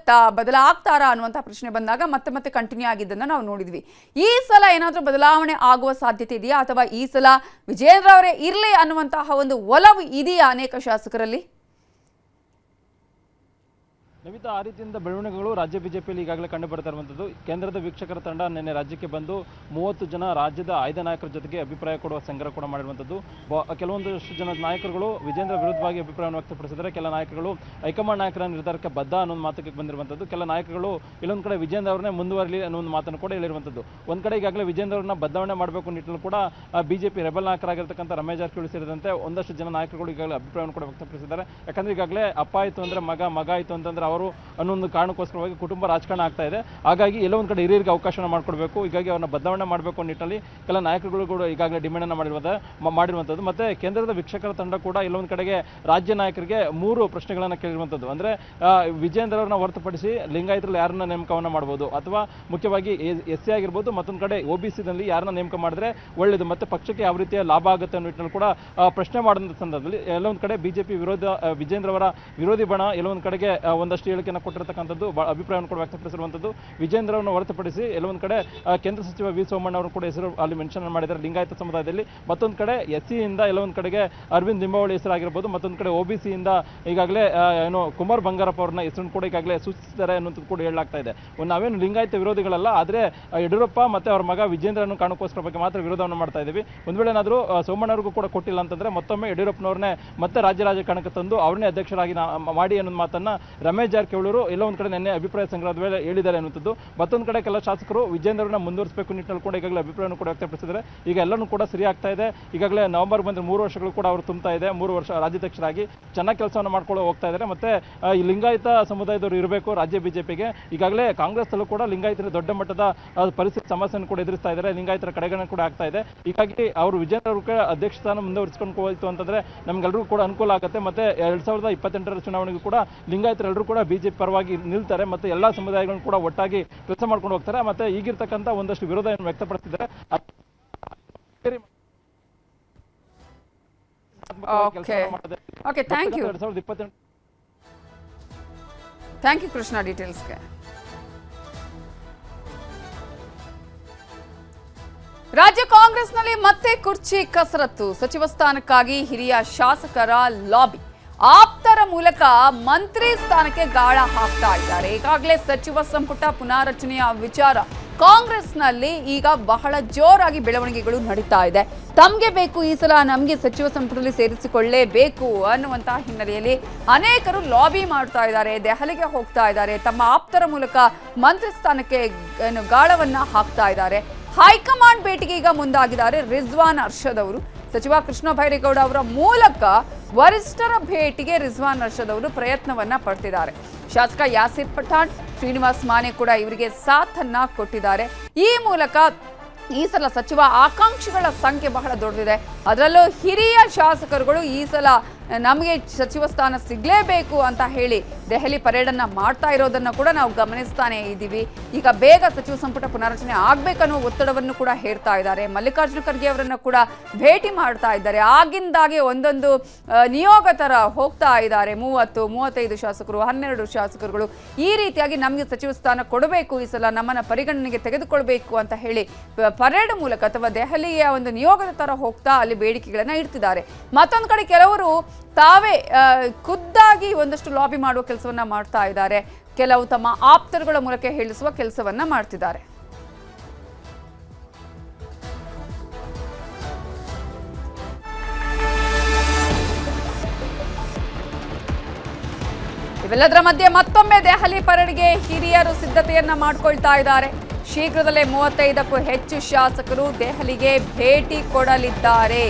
ಬದಲಾಗ್ತಾರಾ ಅನ್ನುವಂತಹ ಪ್ರಶ್ನೆ ಬಂದಾಗ ಮತ್ತೆ ಕಂಟಿನ್ಯೂ ಆಗಿದ್ದನ್ನು ನಾವು ನೋಡಿದ್ವಿ. ಈ ಸಲ ಏನಾದರೂ ಬದಲಾವಣೆ ಆಗುವ ಸಾಧ್ಯತೆ ಇದೆಯಾ ಅಥವಾ ಈ ಸಲ ವಿಜೇಂದ್ರ ಅವರೇ ಇರಲಿ ಅನ್ನುವಂತಹ ಒಂದು ಒಲವು ಇದೆಯಾ ಅನೇಕ ಶಾಸಕರಲ್ಲಿ? ನಮಿತಾ, ಆ ರೀತಿಯಿಂದ ಬೆಳವಣಿಗೆಗಳು ರಾಜ್ಯ ಬಿಜೆಪಿಯಲ್ಲಿ ಈಗಾಗಲೇ ಕಂಡು ಬರ್ತಾ ಇರುವಂಥದ್ದು. ಕೇಂದ್ರದ ವೀಕ್ಷಕರ ತಂಡ ನಿನ್ನೆ ರಾಜ್ಯಕ್ಕೆ ಬಂದು 30 ಜನ ರಾಜ್ಯದ ಆಯ್ದ ನಾಯಕರ ಜೊತೆಗೆ ಅಭಿಪ್ರಾಯ ಕೊಡುವ ಸಂಗ್ರಹ ಕೂಡ ಮಾಡಿರುವಂಥದ್ದು. ಕೆಲವೊಂದಷ್ಟು ಜನ ನಾಯಕರುಗಳು ವಿಜೇಂದ್ರ ವಿರುದ್ಧವಾಗಿ ಅಭಿಪ್ರಾಯವನ್ನು ವ್ಯಕ್ತಪಡಿಸಿದರೆ, ಕೆಲ ನಾಯಕರುಗಳು ಹೈಕಮಾಂಡ್ ನಾಯಕರ ನಿರ್ಧಾರಕ್ಕೆ ಬದ್ಧ ಅನ್ನೋ ಮಾತಕ್ಕೆ ಬಂದಿರುವಂಥದ್ದು. ಕೆಲ ನಾಯಕರುಗಳು ಇಲ್ಲೊಂದು ಕಡೆ ವಿಜೇಂದ್ರ ಅವರನ್ನೇ ಮುಂದುವರಲಿ ಅನ್ನೋ ಒಂದು ಮಾತನ್ನು ಕೂಡ ಹೇಳಿರುವಂಥದ್ದು. ಒಂದು ಕಡೆ ಈಗಾಗಲೇ ವಿಜೇಂದ್ರ ಅವರನ್ನ ಬದಲಾವಣೆ ಮಾಡಬೇಕು ನಿಟ್ಟಿನಲ್ಲಿ ಕೂಡ ಬಿಜೆಪಿ ರೆಬಲ್ ನಾಯಕರಾಗಿರ್ತಕ್ಕಂಥ ರಮೇಶ್ ಜಾರಕಿಹೊಳಿ ಸೇರಿದಂತೆ ಒಂದಷ್ಟು ಜನ ನಾಯಕರುಗಳು ಈಗಾಗಲೇ ಅಭಿಪ್ರಾಯವನ್ನು ಕೂಡ ವ್ಯಕ್ತಪಡಿಸಿದ್ದಾರೆ. ಯಾಕಂದ್ರೆ ಈಗಾಗಲೇ ಅಪ್ಪ ಆಯಿತು ಅಂದರೆ ಮಗ ಆಯಿತು ಅಂತಂದ್ರೆ ಅವರು ಅನ್ನೊಂದು ಕಾರಣಕ್ಕೋಸ್ಕರವಾಗಿ ಕುಟುಂಬ ರಾಜಕಾರಣ ಆಗ್ತಾ ಇದೆ. ಹಾಗಾಗಿ ಎಲ್ಲೋ ಒಂದು ಕಡೆ ಹಿರಿಯರಿಗೆ ಅವಕಾಶನ ಮಾಡಿಕೊಡ್ಬೇಕು, ಹೀಗಾಗಿ ಅವ್ರನ್ನ ಬದಲಾವಣೆ ಮಾಡಬೇಕು ನಿಟ್ಟಿನಲ್ಲಿ ಕೆಲ ನಾಯಕರುಗಳು ಕೂಡ ಈಗಾಗಲೇ ಡಿಮ್ಯಾಂಡ್ ಅನ್ನು ಮಾಡಿರುವಂಥದ್ದು. ಮತ್ತೆ ಕೇಂದ್ರದ ವೀಕ್ಷಕರ ತಂಡ ಕೂಡ ಎಲ್ಲೊಂದು ಕಡೆಗೆ ರಾಜ್ಯ ನಾಯಕರಿಗೆ 3 ಪ್ರಶ್ನೆಗಳನ್ನು ಕೇಳಿರುವಂಥದ್ದು. ಅಂದ್ರೆ ವಿಜೇಂದ್ರ ಅವರನ್ನ ಹೊರತುಪಡಿಸಿ ಲಿಂಗಾಯತರಲ್ಲಿ ಯಾರನ್ನ ನೇಮಕವನ್ನ ಮಾಡಬಹುದು ಅಥವಾ ಮುಖ್ಯವಾಗಿ SC ಆಗಿರ್ಬೋದು, ಮತ್ತೊಂದು ಕಡೆ OBC ನಲ್ಲಿ ಯಾರನ್ನ ನೇಮಕ ಮಾಡಿದ್ರೆ ಒಳ್ಳೆಯದು, ಮತ್ತೆ ಪಕ್ಷಕ್ಕೆ ಯಾವ ರೀತಿಯ ಲಾಭ ಆಗುತ್ತೆ ಅನ್ನೋ ನಿಟ್ಟಿನಲ್ಲಿ ಕೂಡ ಪ್ರಶ್ನೆ ಮಾಡಿದ ಸಂದರ್ಭದಲ್ಲಿ ಎಲ್ಲೊಂದು ಕಡೆ ಬಿಜೆಪಿ ವಿಜೇಂದ್ರ ಅವರ ವಿರೋಧಿ ಬಣ ಎಲ್ಲೊಂದು ಕಡೆಗೆ ಒಂದಷ್ಟು ಹೇಳಿಕೆಯನ್ನು ಕೊಟ್ಟಿರತಕ್ಕಂಥದ್ದು, ಅಭಿಪ್ರಾಯವನ್ನು ಕೂಡ ವ್ಯಕ್ತಪಡಿಸಿರುವಂಥದ್ದು. ವಿಜೇಂದ್ರ ಅವರನ್ನು ಹೊರತುಪಡಿಸಿ ಎಲ್ಲೊಂದು ಕಡೆ ಕೇಂದ್ರ ಸಚಿವ ವಿ ಸೋಮಣ್ಣ ಅವರು ಕೂಡ ಹೆಸರು ಅಲ್ಲಿ ಮೆನ್ಷನ್ ಮಾಡಿದ್ದಾರೆ ಲಿಂಗಾಯತ ಸಮುದಾಯದಲ್ಲಿ. ಮತ್ತೊಂದು ಕಡೆ SC ಇಂದ ಎಲ್ಲೊಂದು ಕಡೆಗೆ ಅರವಿಂದ್ ಲಿಂಬಾವಳಿ ಹೆಸರಾಗಿರ್ಬೋದು, ಮತ್ತೊಂದು ಕಡೆ OBC ಇಂದ ಈಗಾಗಲೇ ಕುಮಾರ್ ಬಂಗಾರಪ್ಪ ಅವ್ರನ್ನ ಹೆಸರನ್ನು ಕೂಡ ಈಗಾಗಲೇ ಸೂಚಿಸಿದ್ದಾರೆ ಅನ್ನೋದು ಕೂಡ ಹೇಳಲಾಗ್ತಾ ಇದೆ. ನಾವೇನು ಲಿಂಗಾಯತ ವಿರೋಧಿಗಳಲ್ಲ, ಆದರೆ ಯಡಿಯೂರಪ್ಪ ಮತ್ತೆ ಅವರ ಮಗ ವಿಜೇಂದ್ರನ ಕಾರಣಕ್ಕೋಸ್ಕರ ಬಗ್ಗೆ ಮಾತ್ರ ವಿರೋಧವನ್ನು ಮಾಡ್ತಾ ಇದ್ದೀವಿ. ಒಂದು ವೇಳೆ ಏನಾದರೂ ಸೋಮಣ್ಣವ್ರಿಗೂ ಕೂಡ ಕೊಟ್ಟಿಲ್ಲ ಅಂತಂದ್ರೆ ಮತ್ತೊಮ್ಮೆ ಯಡಿಯೂರಪ್ಪನವ್ರನ್ನೇ ಮತ್ತೆ ರಾಜ್ಯ ರಾಜಕಾರಣಕ್ಕೆ ತಂದು ಅವ್ರನ್ನೇ ಅಧ್ಯಕ್ಷರಾಗಿ ಮಾಡಿ ಅನ್ನೋ ಮಾತನ್ನ ರಮೇಶ್ ಜಾರಕಿಹೊಳಿ ಎಲ್ಲೋ ಒಂದು ಕಡೆ ನಿನ್ನೆ ಅಭಿಪ್ರಾಯ ಸಂಗ್ರಹದ ವೇಳೆ ಹೇಳಿದ್ದಾರೆ ಅನ್ನುವಂಥದ್ದು. ಮತ್ತೊಂದು ಕಡೆ ಕೆಲ ಶಾಸಕರು ವಿಜೇಂದ್ರನ ಮುಂದುವರಿಸಬೇಕು ನಿಟ್ಟಿನಲ್ಲಿ ಕೂಡ ಈಗಾಗಲೇ ಅಭಿಪ್ರಾಯವನ್ನು ಕೂಡ ವ್ಯಕ್ತಪಡಿಸಿದ್ದಾರೆ. ಈಗ ಎಲ್ಲನೂ ಕೂಡ ಸರಿ ಆಗ್ತಾ ಇದೆ. ಈಗಾಗಲೇ ನವೆಂಬರ್ ಬಂದ್ರೆ 3 ವರ್ಷಗಳು ಕೂಡ ಅವರು ತುಂಬ್ತಾ ಇದೆ. 3 ವರ್ಷ ರಾಜ್ಯಾಧ್ಯಕ್ಷರಾಗಿ ಚೆನ್ನಾಗಿ ಕೆಲಸವನ್ನು ಮಾಡ್ಕೊಂಡು ಹೋಗ್ತಾ ಇದ್ದಾರೆ. ಮತ್ತೆ ಈ ಲಿಂಗಾಯತ ಸಮುದಾಯದವರು ಇರಬೇಕು ರಾಜ್ಯ ಬಿಜೆಪಿಗೆ. ಈಗಾಗಲೇ ಕಾಂಗ್ರೆಸ್ನಲ್ಲೂ ಕೂಡ ಲಿಂಗಾಯತರ ದೊಡ್ಡ ಮಟ್ಟದ ಪರಿಸ್ಥಿತಿ ಸಮಸ್ಯೆಯನ್ನು ಕೂಡ ಎದುರಿಸ್ತಾ ಇದ್ದಾರೆ. ಲಿಂಗಾಯತರ ಕಡೆಗಣನೆ ಕೂಡ ಆಗ್ತಾ ಇದೆ. ಹೀಗಾಗಿ ಅವರು ವಿಜೇಂದ್ರ ಅವ್ರಿಗೆ ಅಧ್ಯಕ್ಷ ಸ್ಥಾನ ಮುಂದುವರಿಸಿಕೊಂಡು ಹೋಯಿತು ಅಂತಂದ್ರೆ ನಮ್ಗೆಲ್ಲರಿಗೂ ಕೂಡ ಅನುಕೂಲ ಆಗುತ್ತೆ. ಮತ್ತೆ 2028ರ ಚುನಾವಣೆಗೂ ಕೂಡ ಲಿಂಗಾಯತರೆಲ್ಲರೂ ಕೂಡ ಬಿಜೆಪಿ ಪರವಾಗಿ ನಿಲ್ತಾರೆ. ಮತ್ತೆ ಎಲ್ಲಾ ಸಮುದಾಯಗಳನ್ನು ಕೂಡ ಒಟ್ಟಾಗಿ ಕೆಲಸ ಮಾಡ್ಕೊಂಡು ಹೋಗ್ತಾರೆ. ಮತ್ತೆ ಈಗಿರ್ತಕ್ಕಂಥ ಒಂದಷ್ಟು ವಿರೋಧ ವ್ಯಕ್ತಪಡಿಸಿದ್ದಾರೆ. ಥ್ಯಾಂಕ್ ಯು ಕೃಷ್ಣ ಡೀಟೇಲ್ಸ್ಗೆ. ರಾಜ್ಯ ಕಾಂಗ್ರೆಸ್ನಲ್ಲಿ ಮತ್ತೆ ಕುರ್ಚಿ ಕಸರತ್ತು. ಸಚಿವ ಸ್ಥಾನಕ್ಕಾಗಿ ಹಿರಿಯ ಶಾಸಕರ ಲಾಬಿ, ಆಪ್ತರ ಮೂಲಕ ಮಂತ್ರಿ ಸ್ಥಾನಕ್ಕೆ ಗಾಳ ಹಾಕ್ತಾ ಇದ್ದಾರೆ. ಈಗಾಗಲೇ ಸಚಿವ ಸಂಪುಟ ಪುನಾರಚನೆಯ ವಿಚಾರ ಕಾಂಗ್ರೆಸ್ನಲ್ಲಿ ಈಗ ಬಹಳ ಜೋರಾಗಿ ಬೆಳವಣಿಗೆಗಳು ನಡೀತಾ ಇದೆ. ತಮಗೆ ಬೇಕು ಈ ಸಲ ನಮಗೆ ಸಚಿವ ಸಂಪುಟದಲ್ಲಿ ಸೇರಿಸಿಕೊಳ್ಳಲೇಬೇಕು ಅನ್ನುವಂತಹ ಹಿನ್ನೆಲೆಯಲ್ಲಿ ಅನೇಕರು ಲಾಬಿ ಮಾಡ್ತಾ ಇದ್ದಾರೆ, ದೆಹಲಿಗೆ ಹೋಗ್ತಾ ಇದ್ದಾರೆ, ತಮ್ಮ ಆಪ್ತರ ಮೂಲಕ ಮಂತ್ರಿ ಸ್ಥಾನಕ್ಕೆ ಗಾಳವನ್ನ ಹಾಕ್ತಾ ಇದ್ದಾರೆ. ಹೈಕಮಾಂಡ್ ಭೇಟಿಗೆ ಈಗ ಮುಂದಾಗಿದ್ದಾರೆ ರಿಜ್ವಾನ್ ಅರ್ಷದ್ ಅವರು. ಸಚಿವ ಕೃಷ್ಣ ಬೈರೇಗೌಡ ಅವರ ಮೂಲಕ ವರಿಷ್ಠರ ಭೇಟಿಗೆ ರಿಜ್ವಾನ್ ಅರ್ಷದ್ ಅವರು ಪ್ರಯತ್ನವನ್ನ ಪಡ್ತಿದ್ದಾರೆ. ಶಾಸಕ ಯಾಸಿರ್ ಪಠಾಣ್, ಶ್ರೀನಿವಾಸ್ ಮಾನೆ ಕೂಡ ಇವರಿಗೆ ಸಾಥನ್ನ ಕೊಟ್ಟಿದ್ದಾರೆ. ಈ ಮೂಲಕ ಈ ಸಲ ಸಚಿವ ಆಕಾಂಕ್ಷಿಗಳ ಸಂಖ್ಯೆ ಬಹಳ ದೊಡ್ಡದಿದೆ. ಅದರಲ್ಲೂ ಹಿರಿಯ ಶಾಸಕರುಗಳು ಈ ಸಲ ನಮಗೆ ಸಚಿವ ಸ್ಥಾನ ಸಿಗಲೇಬೇಕು ಅಂತ ಹೇಳಿ ದೆಹಲಿ ಪರೇಡ್ ಅನ್ನ ಮಾಡ್ತಾ ಇರೋದನ್ನ ಕೂಡ ನಾವು ಗಮನಿಸ್ತಾನೆ ಇದ್ದೀವಿ. ಈಗ ಬೇಗ ಸಚಿವ ಸಂಪುಟ ಪುನರಚನೆ ಆಗ್ಬೇಕನ್ನೋ ಒತ್ತಡವನ್ನು ಕೂಡ ಹೇರ್ತಾ ಇದ್ದಾರೆ. ಮಲ್ಲಿಕಾರ್ಜುನ ಖರ್ಗೆ ಅವರನ್ನ ಕೂಡ ಭೇಟಿ ಮಾಡ್ತಾ ಇದ್ದಾರೆ. ಆಗಿಂದಾಗೆ ಒಂದೊಂದು ನಿಯೋಗ ತರ ಹೋಗ್ತಾ ಇದ್ದಾರೆ. 30-35 ಶಾಸಕರು, 12 ಶಾಸಕರುಗಳು ಈ ರೀತಿಯಾಗಿ ನಮಗೆ ಸಚಿವ ಸ್ಥಾನ ಕೊಡಬೇಕು, ಈ ಸಲ ನಮ್ಮನ್ನ ಪರಿಗಣನೆಗೆ ತೆಗೆದುಕೊಳ್ಬೇಕು ಅಂತ ಹೇಳಿ ಪರೇಡ್ ಮೂಲಕ ಅಥವಾ ದೆಹಲಿಯ ಒಂದು ನಿಯೋಗದ ತರ ಹೋಗ್ತಾ ಅಲ್ಲಿ ಬೇಡಿಕೆಗಳನ್ನ ಇಡ್ತಿದ್ದಾರೆ. ಮತ್ತೊಂದು ಕಡೆ ಕೆಲವರು ತಾವೇ ಖುದ್ದಾಗಿ ಒಂದಷ್ಟು ಲಾಬಿ ಮಾಡುವ ಕೆಲಸವನ್ನ ಮಾಡ್ತಾ ಇದ್ದಾರೆ. ಕೆಲವು ತಮ್ಮ ಆಪ್ತರುಗಳ ಮೂಲಕ ಹೇಳಿಸುವ ಕೆಲಸವನ್ನ ಮಾಡ್ತಿದ್ದಾರೆ. ಇವೆಲ್ಲದರ ಮಧ್ಯೆ ಮತ್ತೊಮ್ಮೆ ದೆಹಲಿ ಪರೇಡ್ಗೆ ಹಿರಿಯರು ಸಿದ್ಧತೆಯನ್ನ ಮಾಡಿಕೊಳ್ತಾ ಇದ್ದಾರೆ. ಶೀಘ್ರದಲ್ಲೇ 35ಕ್ಕೂ ಹೆಚ್ಚು ಶಾಸಕರು ದೆಹಲಿಗೆ ಭೇಟಿ ಕೊಡಲಿದ್ದಾರೆ.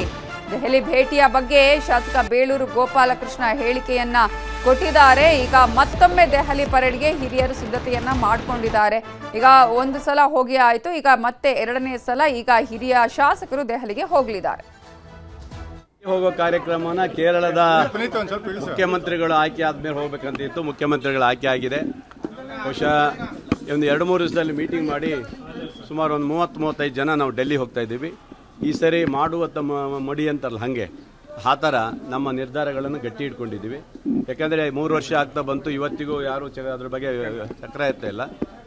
ದೆಹಲಿ ಭೇಟಿಯ ಬಗ್ಗೆ ಶಾಸಕ ಬೇಳೂರು ಗೋಪಾಲಕೃಷ್ಣ ಹೇಳಿಕೆಯನ್ನ ಕೊಟ್ಟಿದ್ದಾರೆ. ಈಗ ಮತ್ತೊಮ್ಮೆ ದೆಹಲಿ ಪರೇಡ್ಗೆ ಹಿರಿಯರು ಸಿದ್ಧತೆಯನ್ನ ಮಾಡಿಕೊಂಡಿದ್ದಾರೆ. ಈಗ ಒಂದು ಸಲ ಹೋಗಿ ಆಯಿತು, ಈಗ ಮತ್ತೆ ಎರಡನೇ ಸಲ ಈಗ ಹಿರಿಯ ಶಾಸಕರು ದೆಹಲಿಗೆ ಹೋಗಲಿದ್ದಾರೆ. ಹೋಗೋ ಕಾರ್ಯಕ್ರಮನ ಕೇರಳದ ಮುಖ್ಯಮಂತ್ರಿಗಳು ಆಯ್ಕೆ ಆದ್ಮೇಲೆ ಹೋಗ್ಬೇಕಂತಿತ್ತು. ಮುಖ್ಯಮಂತ್ರಿಗಳು ಆಯ್ಕೆ ಆಗಿದೆ. ಬಹುಶಃ ಒಂದು 2-3 ದಿವಸದಲ್ಲಿ ಮೀಟಿಂಗ್ ಮಾಡಿ ಸುಮಾರು ಒಂದು 30-35 ಜನ ನಾವು ಡೆಲ್ಲಿ ಹೋಗ್ತಾ ಇದ್ದೀವಿ. ಈ ಸರಿ ಮಾಡುವ ಮಡಿ ಅಂತಾರಲ್ಲ ಹಾಗೆ ಆ ಥರ ನಮ್ಮ ನಿರ್ಧಾರಗಳನ್ನು ಗಟ್ಟಿ ಇಟ್ಕೊಂಡಿದ್ದೀವಿ. ಯಾಕಂದರೆ 3 ವರ್ಷ ಆಗ್ತಾ ಬಂತು, ಇವತ್ತಿಗೂ ಯಾರು ಅದ್ರ ಬಗ್ಗೆ ಚಕ್ರ ಎತ್ತಾ ಇಲ್ಲ.